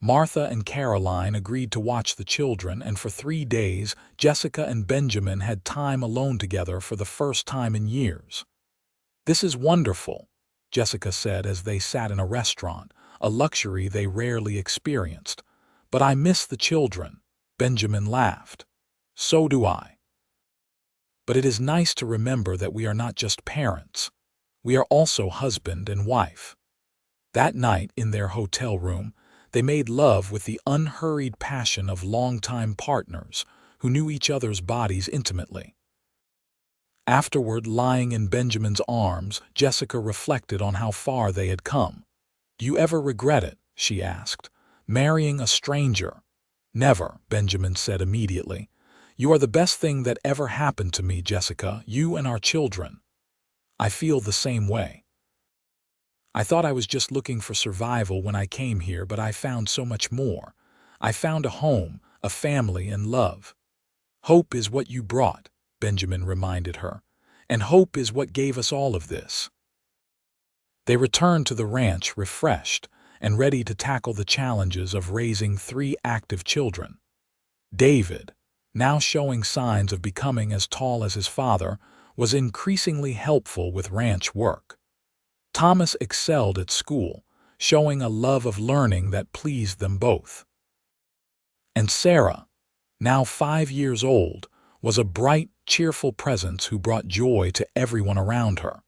Martha and Caroline agreed to watch the children, and for 3 days, Jessica and Benjamin had time alone together for the first time in years. "This is wonderful," Jessica said as they sat in a restaurant, a luxury they rarely experienced. "But I miss the children," Benjamin laughed. "So do I. But it is nice to remember that we are not just parents. We are also husband and wife." That night, in their hotel room, they made love with the unhurried passion of longtime partners who knew each other's bodies intimately. Afterward, lying in Benjamin's arms, Jessica reflected on how far they had come. "Do you ever regret it?" she asked. "Marrying a stranger?" "Never," Benjamin said immediately. "You are the best thing that ever happened to me, Jessica, you and our children." "I feel the same way. I thought I was just looking for survival when I came here, but I found so much more. I found a home, a family, and love." "Hope is what you brought," Benjamin reminded her. "And hope is what gave us all of this." They returned to the ranch refreshed and ready to tackle the challenges of raising 3 active children. David, now showing signs of becoming as tall as his father, was increasingly helpful with ranch work. Thomas excelled at school, showing a love of learning that pleased them both. And Sarah, now 5 years old, was a bright, cheerful presence who brought joy to everyone around her.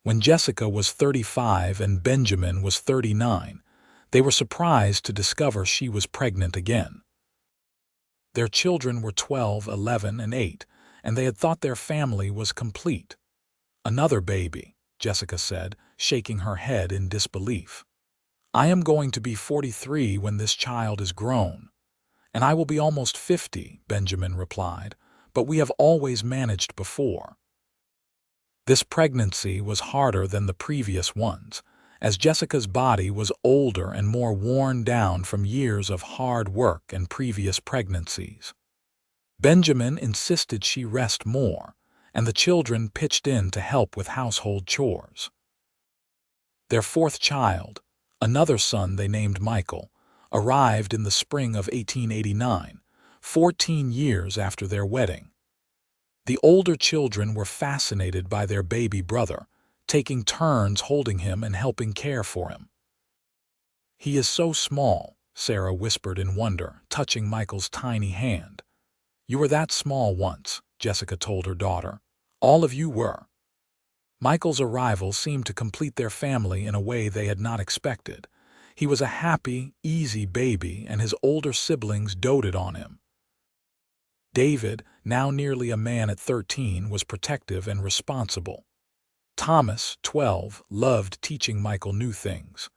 When Jessica was 35 and Benjamin was 39, they were surprised to discover she was pregnant again. Their children were 12, 11, and 8, and they had thought their family was complete. "Another baby," Jessica said, shaking her head in disbelief. "I am going to be 43 when this child is grown." "And I will be almost 50, Benjamin replied, "but we have always managed before." This pregnancy was harder than the previous ones, as Jessica's body was older and more worn down from years of hard work and previous pregnancies. Benjamin insisted she rest more, and the children pitched in to help with household chores. Their 4th child, another son they named Michael, arrived in the spring of 1889, 14 years after their wedding. The older children were fascinated by their baby brother, taking turns holding him and helping care for him. "He is so small," Sarah whispered in wonder, touching Michael's tiny hand. "You were that small once," Jessica told her daughter. "All of you were." Michael's arrival seemed to complete their family in a way they had not expected. He was a happy, easy baby, and his older siblings doted on him. David, now nearly a man at 13, was protective and responsible. Thomas, 12, loved teaching Michael new things.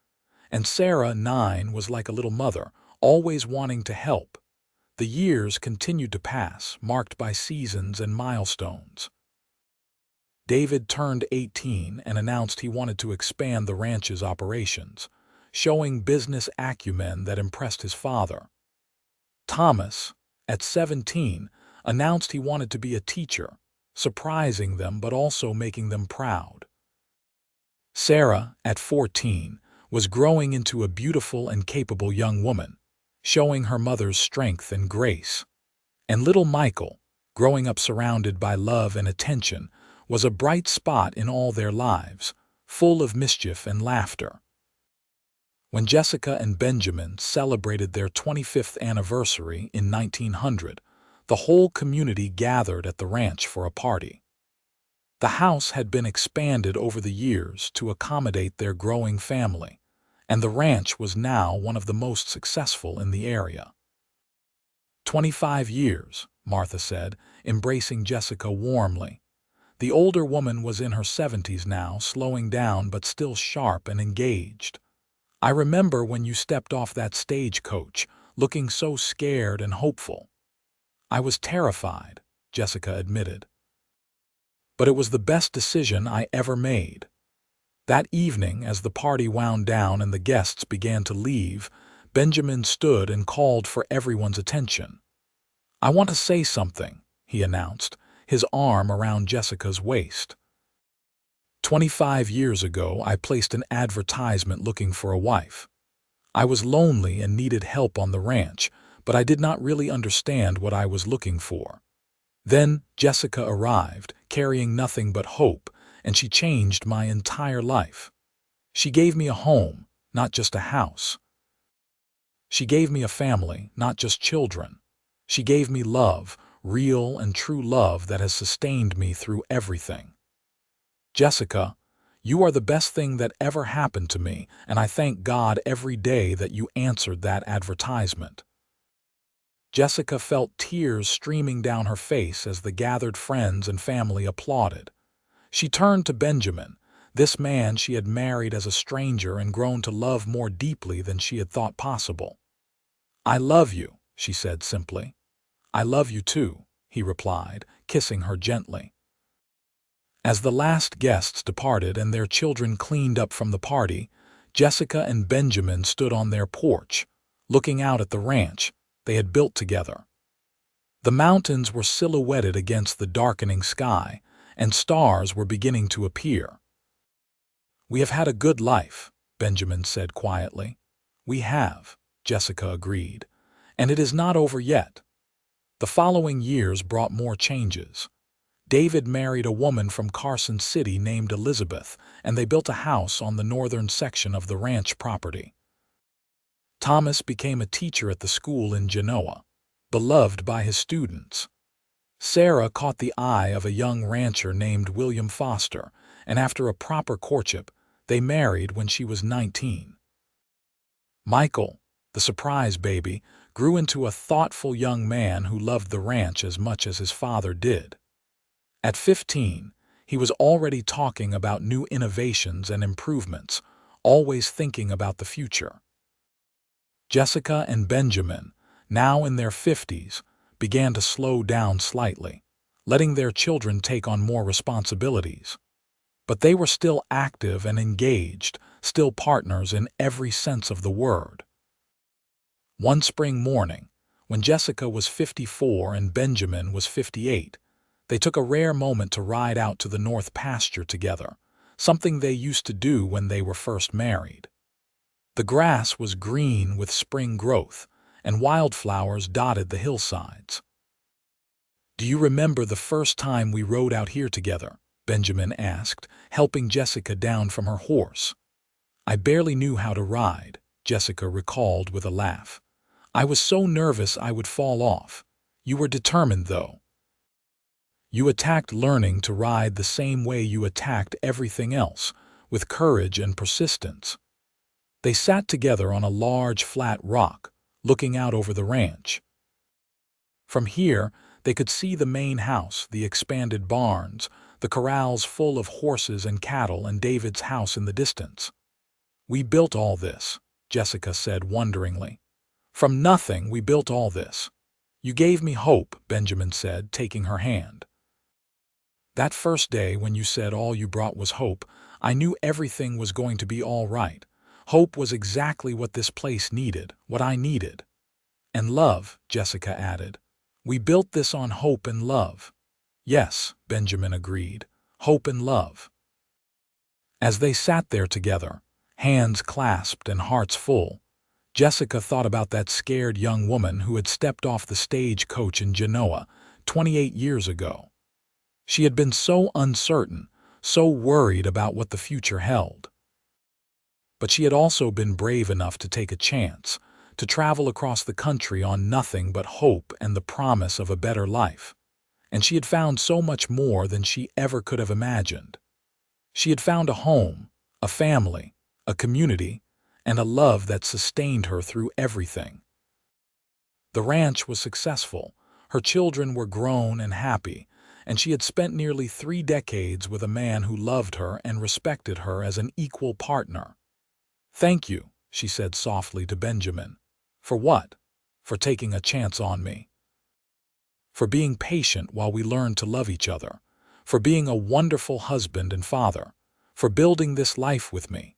And Sarah, 9, was like a little mother, always wanting to help. The years continued to pass, marked by seasons and milestones. David turned 18 and announced he wanted to expand the ranch's operations, showing business acumen that impressed his father. Thomas, at 17, announced he wanted to be a teacher, surprising them but also making them proud. Sarah, at 14, was growing into a beautiful and capable young woman, showing her mother's strength and grace. And little Michael, growing up surrounded by love and attention, was a bright spot in all their lives, full of mischief and laughter. When Jessica and Benjamin celebrated their 25th anniversary in 1900, the whole community gathered at the ranch for a party. The house had been expanded over the years to accommodate their growing family, and the ranch was now one of the most successful in the area. 25 years, Martha said, embracing Jessica warmly. The older woman was in her 70s now, slowing down but still sharp and engaged. "I remember when you stepped off that stagecoach, looking so scared and hopeful." "I was terrified," Jessica admitted. "But it was the best decision I ever made." That evening, as the party wound down and the guests began to leave, Benjamin stood and called for everyone's attention. "I want to say something," he announced, his arm around Jessica's waist. 25 years ago, I placed an advertisement looking for a wife. I was lonely and needed help on the ranch, but I did not really understand what I was looking for. Then Jessica arrived, carrying nothing but hope, and she changed my entire life. She gave me a home, not just a house. She gave me a family, not just children. She gave me love, real and true love that has sustained me through everything. Jessica, you are the best thing that ever happened to me, and I thank God every day that you answered that advertisement." Jessica felt tears streaming down her face as the gathered friends and family applauded. She turned to Benjamin, this man she had married as a stranger and grown to love more deeply than she had thought possible. "I love you," she said simply. "I love you too," he replied, kissing her gently. As the last guests departed and their children cleaned up from the party, Jessica and Benjamin stood on their porch, looking out at the ranch they had built together. The mountains were silhouetted against the darkening sky, and stars were beginning to appear. "We have had a good life," Benjamin said quietly. "We have," Jessica agreed, "and it is not over yet." The following years brought more changes. David married a woman from Carson City named Elizabeth, and they built a house on the northern section of the ranch property. Thomas became a teacher at the school in Genoa, beloved by his students. Sarah caught the eye of a young rancher named William Foster, and after a proper courtship, they married when she was 19. Michael, the surprise baby, grew into a thoughtful young man who loved the ranch as much as his father did. At 15, he was already talking about new innovations and improvements, always thinking about the future. Jessica and Benjamin, now in their 50s, began to slow down slightly, letting their children take on more responsibilities. But they were still active and engaged, still partners in every sense of the word. One spring morning, when Jessica was 54 and Benjamin was 58, they took a rare moment to ride out to the north pasture together, something they used to do when they were first married. The grass was green with spring growth, and wildflowers dotted the hillsides. "Do you remember the first time we rode out here together?" Benjamin asked, helping Jessica down from her horse. "I barely knew how to ride," Jessica recalled with a laugh. "I was so nervous I would fall off. You were determined, though. You attacked learning to ride the same way you attacked everything else, with courage and persistence." They sat together on a large flat rock, looking out over the ranch. From here, they could see the main house, the expanded barns, the corrals full of horses and cattle, and David's house in the distance. "We built all this," Jessica said wonderingly. "From nothing, we built all this. You gave me hope," Benjamin said, taking her hand. "That first day when you said all you brought was hope, I knew everything was going to be all right. Hope was exactly what this place needed, what I needed." "And love," Jessica added. "We built this on hope and love." "Yes," Benjamin agreed, "hope and love." As they sat there together, hands clasped and hearts full, Jessica thought about that scared young woman who had stepped off the stagecoach in Genoa 28 years ago. She had been so uncertain, so worried about what the future held. But she had also been brave enough to take a chance, to travel across the country on nothing but hope and the promise of a better life. And she had found so much more than she ever could have imagined. She had found a home, a family, a community, and a love that sustained her through everything. The ranch was successful, her children were grown and happy, and she had spent nearly 3 decades with a man who loved her and respected her as an equal partner. "Thank you," she said softly to Benjamin. "For what?" "For taking a chance on me. For being patient while we learned to love each other. For being a wonderful husband and father. For building this life with me."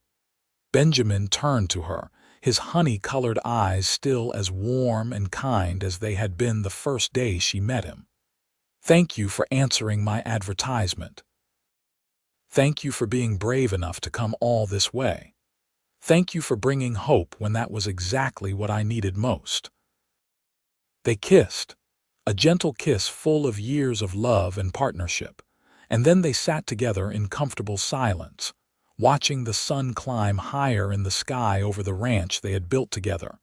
Benjamin turned to her, his honey-colored eyes still as warm and kind as they had been the first day she met him. "Thank you for answering my advertisement. Thank you for being brave enough to come all this way. Thank you for bringing hope when that was exactly what I needed most." They kissed, a gentle kiss full of years of love and partnership, and then they sat together in comfortable silence, watching the sun climb higher in the sky over the ranch they had built together.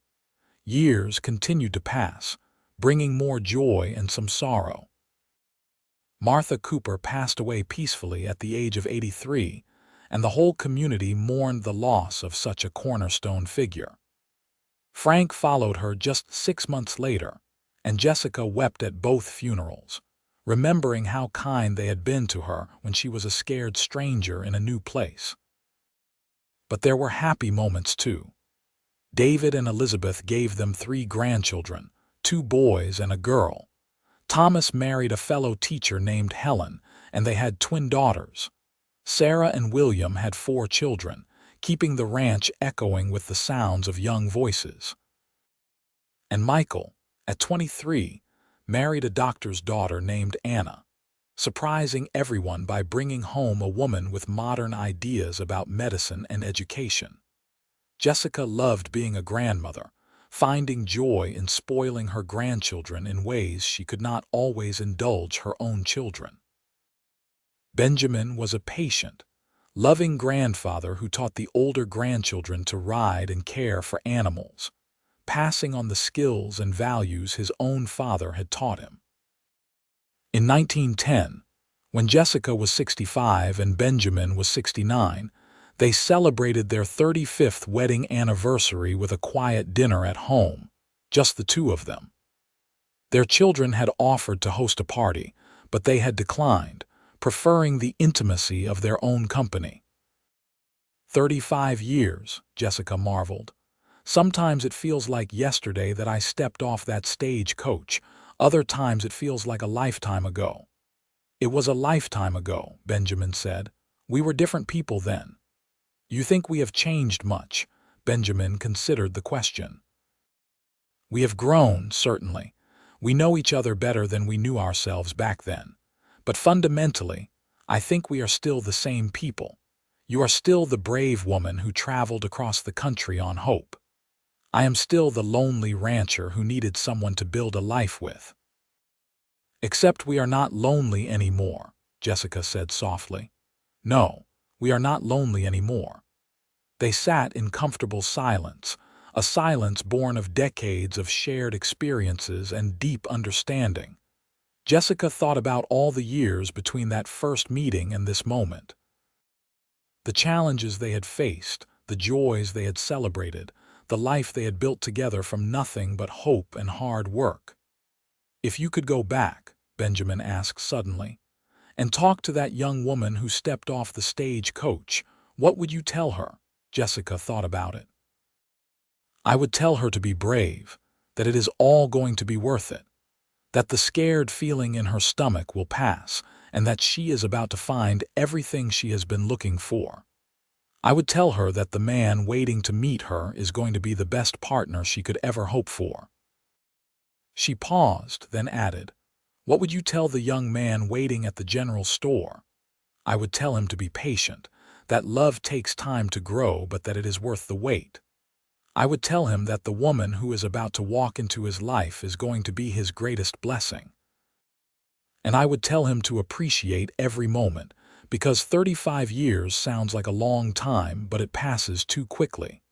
Years continued to pass, bringing more joy and some sorrow. Martha Cooper passed away peacefully at the age of 83, and the whole community mourned the loss of such a cornerstone figure. Frank followed her just 6 months later, and Jessica wept at both funerals, remembering how kind they had been to her when she was a scared stranger in a new place. But there were happy moments too. David and Elizabeth gave them 3 grandchildren, 2 boys and a girl. Thomas married a fellow teacher named Helen, and they had twin daughters. Sarah and William had 4 children, keeping the ranch echoing with the sounds of young voices. And Michael, at 23, married a doctor's daughter named Anna, surprising everyone by bringing home a woman with modern ideas about medicine and education. Jessica loved being a grandmother, finding joy in spoiling her grandchildren in ways she could not always indulge her own children. Benjamin was a patient, loving grandfather who taught the older grandchildren to ride and care for animals, passing on the skills and values his own father had taught him. In 1910, when Jessica was 65 and Benjamin was 69, they celebrated their 35th wedding anniversary with a quiet dinner at home, just the 2 of them. Their children had offered to host a party, but they had declined, preferring the intimacy of their own company. 35 years, Jessica marveled. Sometimes it feels like yesterday that I stepped off that stage coach. Other times it feels like a lifetime ago. It was a lifetime ago, Benjamin said. We were different people then. You think we have changed much? Benjamin considered the question. We have grown, certainly. We know each other better than we knew ourselves back then. But fundamentally, I think we are still the same people. You are still the brave woman who traveled across the country on hope. I am still the lonely rancher who needed someone to build a life with. Except we are not lonely anymore, Jessica said softly. No, we are not lonely anymore. They sat in comfortable silence, a silence born of decades of shared experiences and deep understanding. Jessica thought about all the years between that first meeting and this moment. The challenges they had faced, the joys they had celebrated, the life they had built together from nothing but hope and hard work. If you could go back, Benjamin asked suddenly, and talk to that young woman who stepped off the stage coach, what would you tell her? Jessica thought about it. I would tell her to be brave, that it is all going to be worth it, that the scared feeling in her stomach will pass, and that she is about to find everything she has been looking for. I would tell her that the man waiting to meet her is going to be the best partner she could ever hope for. She paused, then added, what would you tell the young man waiting at the general store? I would tell him to be patient, that love takes time to grow but that it is worth the wait. I would tell him that the woman who is about to walk into his life is going to be his greatest blessing. And I would tell him to appreciate every moment, because 35 years sounds like a long time, but it passes too quickly.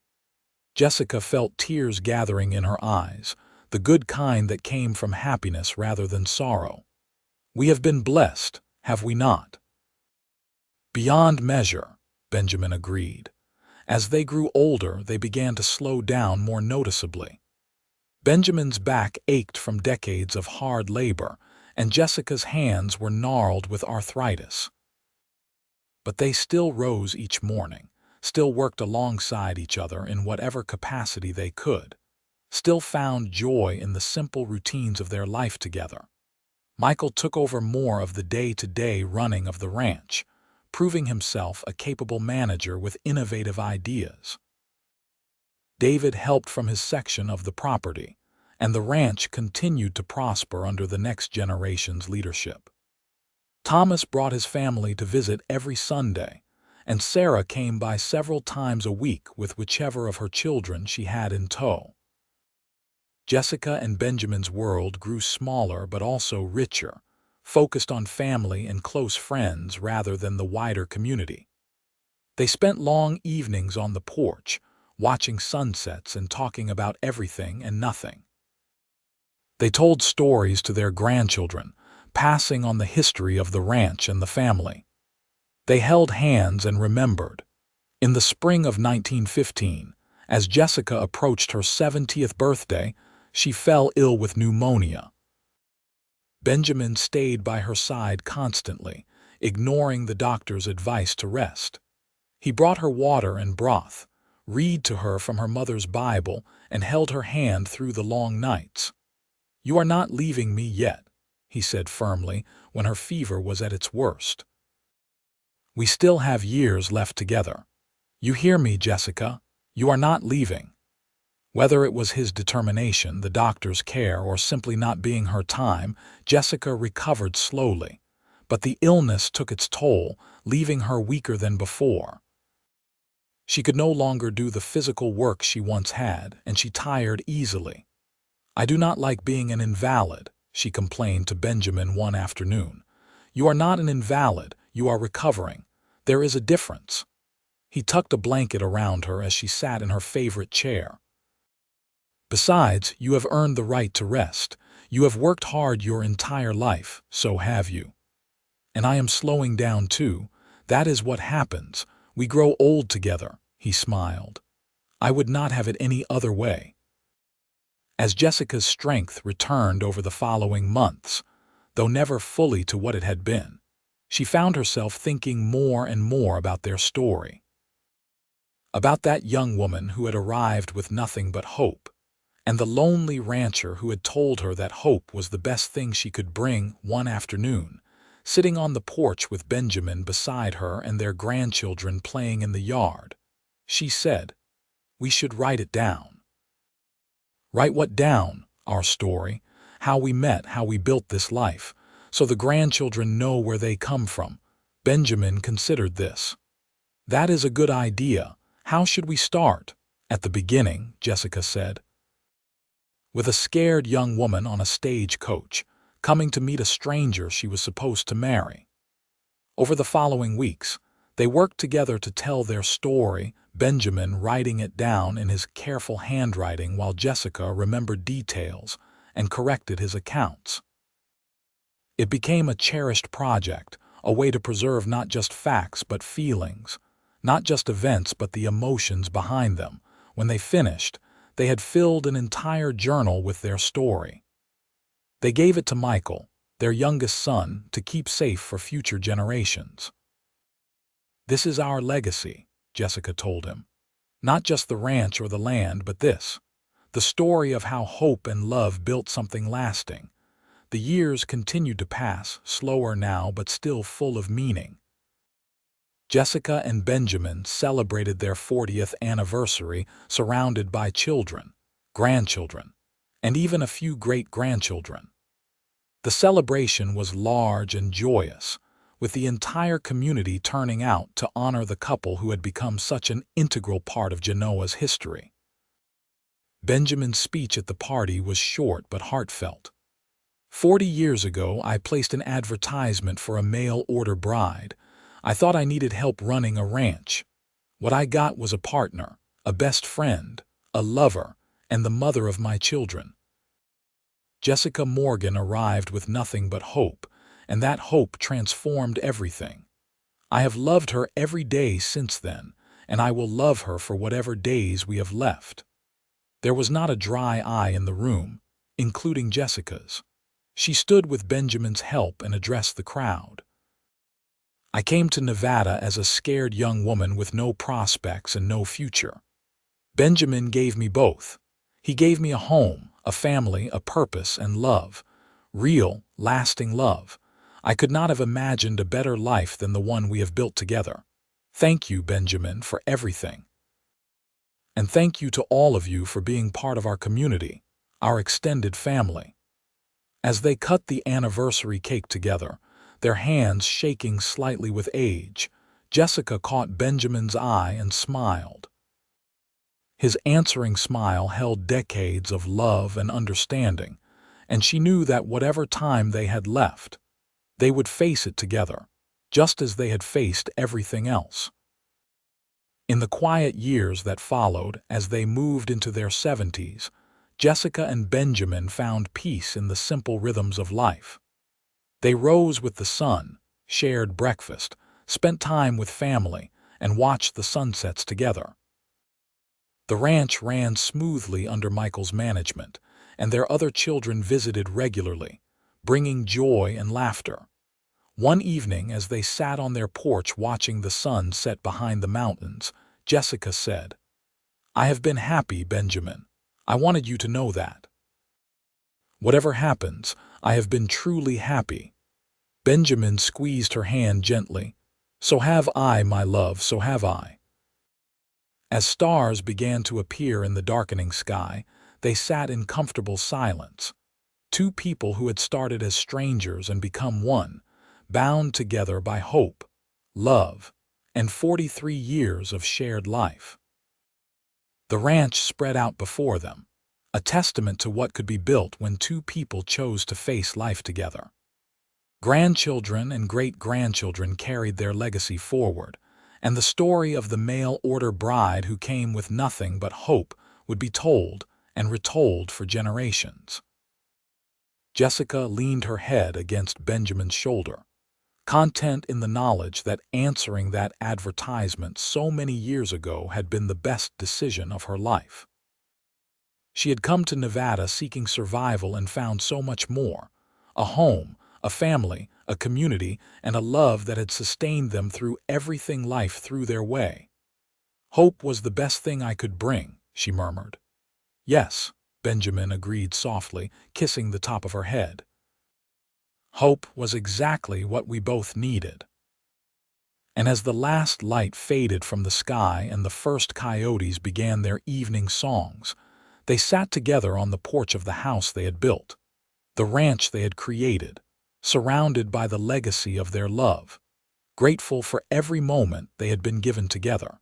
Jessica felt tears gathering in her eyes, the good kind that came from happiness rather than sorrow. We have been blessed, have we not? Beyond measure, Benjamin agreed. As they grew older, they began to slow down more noticeably. Benjamin's back ached from decades of hard labor, and Jessica's hands were gnarled with arthritis. But they still rose each morning, still worked alongside each other in whatever capacity they could, still found joy in the simple routines of their life together. Michael took over more of the day-to-day running of the ranch, proving himself a capable manager with innovative ideas. David helped from his section of the property, and the ranch continued to prosper under the next generation's leadership. Thomas brought his family to visit every Sunday, and Sarah came by several times a week with whichever of her children she had in tow. Jessica and Benjamin's world grew smaller but also richer, focused on family and close friends rather than the wider community. They spent long evenings on the porch, watching sunsets and talking about everything and nothing. They told stories to their grandchildren, passing on the history of the ranch and the family. They held hands and remembered. In the spring of 1915, as Jessica approached her 70th birthday, She fell ill with pneumonia. Benjamin stayed by her side constantly, ignoring the doctor's advice to rest. He brought her water and broth, read to her from her mother's Bible, and held her hand through the long nights. "You are not leaving me yet," he said firmly when her fever was at its worst. "We still have years left together. You hear me, Jessica? You are not leaving." Whether it was his determination, the doctor's care, or simply not being her time, Jessica recovered slowly. But the illness took its toll, leaving her weaker than before. She could no longer do the physical work she once had, and she tired easily. "I do not like being an invalid," she complained to Benjamin one afternoon. "You are not an invalid, you are recovering. There is a difference." He tucked a blanket around her as she sat in her favorite chair. "Besides, you have earned the right to rest. You have worked hard your entire life, so have you. And I am slowing down too. That is what happens. We grow old together," he smiled. "I would not have it any other way." As Jessica's strength returned over the following months, though never fully to what it had been, she found herself thinking more and more about their story. About that young woman who had arrived with nothing but hope, and the lonely rancher who had told her that hope was the best thing she could bring. One afternoon, sitting on the porch with Benjamin beside her and their grandchildren playing in the yard, she said, "We should write it down." "Write what down?" "Our story, how we met, how we built this life, so the grandchildren know where they come from." Benjamin considered this. "That is a good idea. How should we start?" "At the beginning," Jessica said. "With a scared young woman on a stagecoach, coming to meet a stranger she was supposed to marry." Over the following weeks, they worked together to tell their story, Benjamin writing it down in his careful handwriting while Jessica remembered details and corrected his accounts. It became a cherished project, a way to preserve not just facts but feelings, not just events but the emotions behind them. When they finished, they had filled an entire journal with their story. They gave it to Michael, their youngest son, to keep safe for future generations. "This is our legacy," Jessica told him. "Not just the ranch or the land, but this. The story of how hope and love built something lasting." The years continued to pass, slower now but still full of meaning. Jessica and Benjamin celebrated their 40th anniversary surrounded by children, grandchildren, and even a few great-grandchildren. The celebration was large and joyous, with the entire community turning out to honor the couple who had become such an integral part of Genoa's history. Benjamin's speech at the party was short but heartfelt. 40 years ago, I placed an advertisement for a mail-order bride. I thought I needed help running a ranch. What I got was a partner, a best friend, a lover, and the mother of my children." Jessica Morgan arrived with nothing but hope, and that hope transformed everything. "I have loved her every day since then, and I will love her for whatever days we have left." There was not a dry eye in the room, including Jessica's. She stood with Benjamin's help and addressed the crowd. "I came to Nevada as a scared young woman with no prospects and no future. Benjamin gave me both. He gave me a home, a family, a purpose, and love. Real, lasting love. I could not have imagined a better life than the one we have built together. Thank you, Benjamin, for everything. And thank you to all of you for being part of our community, our extended family." As they cut the anniversary cake together, their hands shaking slightly with age, Jessica caught Benjamin's eye and smiled. His answering smile held decades of love and understanding, and she knew that whatever time they had left, they would face it together, just as they had faced everything else. In the quiet years that followed, as they moved into their 70s, Jessica and Benjamin found peace in the simple rhythms of life. They rose with the sun, shared breakfast, spent time with family, and watched the sunsets together. The ranch ran smoothly under Michael's management, and their other children visited regularly, bringing joy and laughter. One evening, as they sat on their porch watching the sun set behind the mountains, Jessica said, "I have been happy, Benjamin. I wanted you to know that. Whatever happens, I have been truly happy." Benjamin squeezed her hand gently. "So have I, my love, so have I." As stars began to appear in the darkening sky, they sat in comfortable silence. Two people who had started as strangers and become one, bound together by hope, love, and 43 years of shared life. The ranch spread out before them, a testament to what could be built when two people chose to face life together. Grandchildren and great-grandchildren carried their legacy forward, and the story of the mail-order bride who came with nothing but hope would be told and retold for generations. Jessica leaned her head against Benjamin's shoulder, content in the knowledge that answering that advertisement so many years ago had been the best decision of her life. She had come to Nevada seeking survival and found so much more: a home, a family, a community, and a love that had sustained them through everything life threw their way. "Hope was the best thing I could bring," she murmured. "Yes," Benjamin agreed softly, kissing the top of her head. "Hope was exactly what we both needed." And as the last light faded from the sky and the first coyotes began their evening songs, they sat together on the porch of the house they had built, the ranch they had created, surrounded by the legacy of their love, grateful for every moment they had been given together.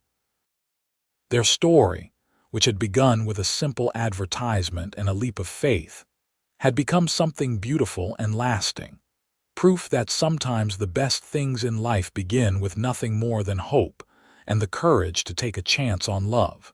Their story, which had begun with a simple advertisement and a leap of faith, had become something beautiful and lasting, proof that sometimes the best things in life begin with nothing more than hope and the courage to take a chance on love.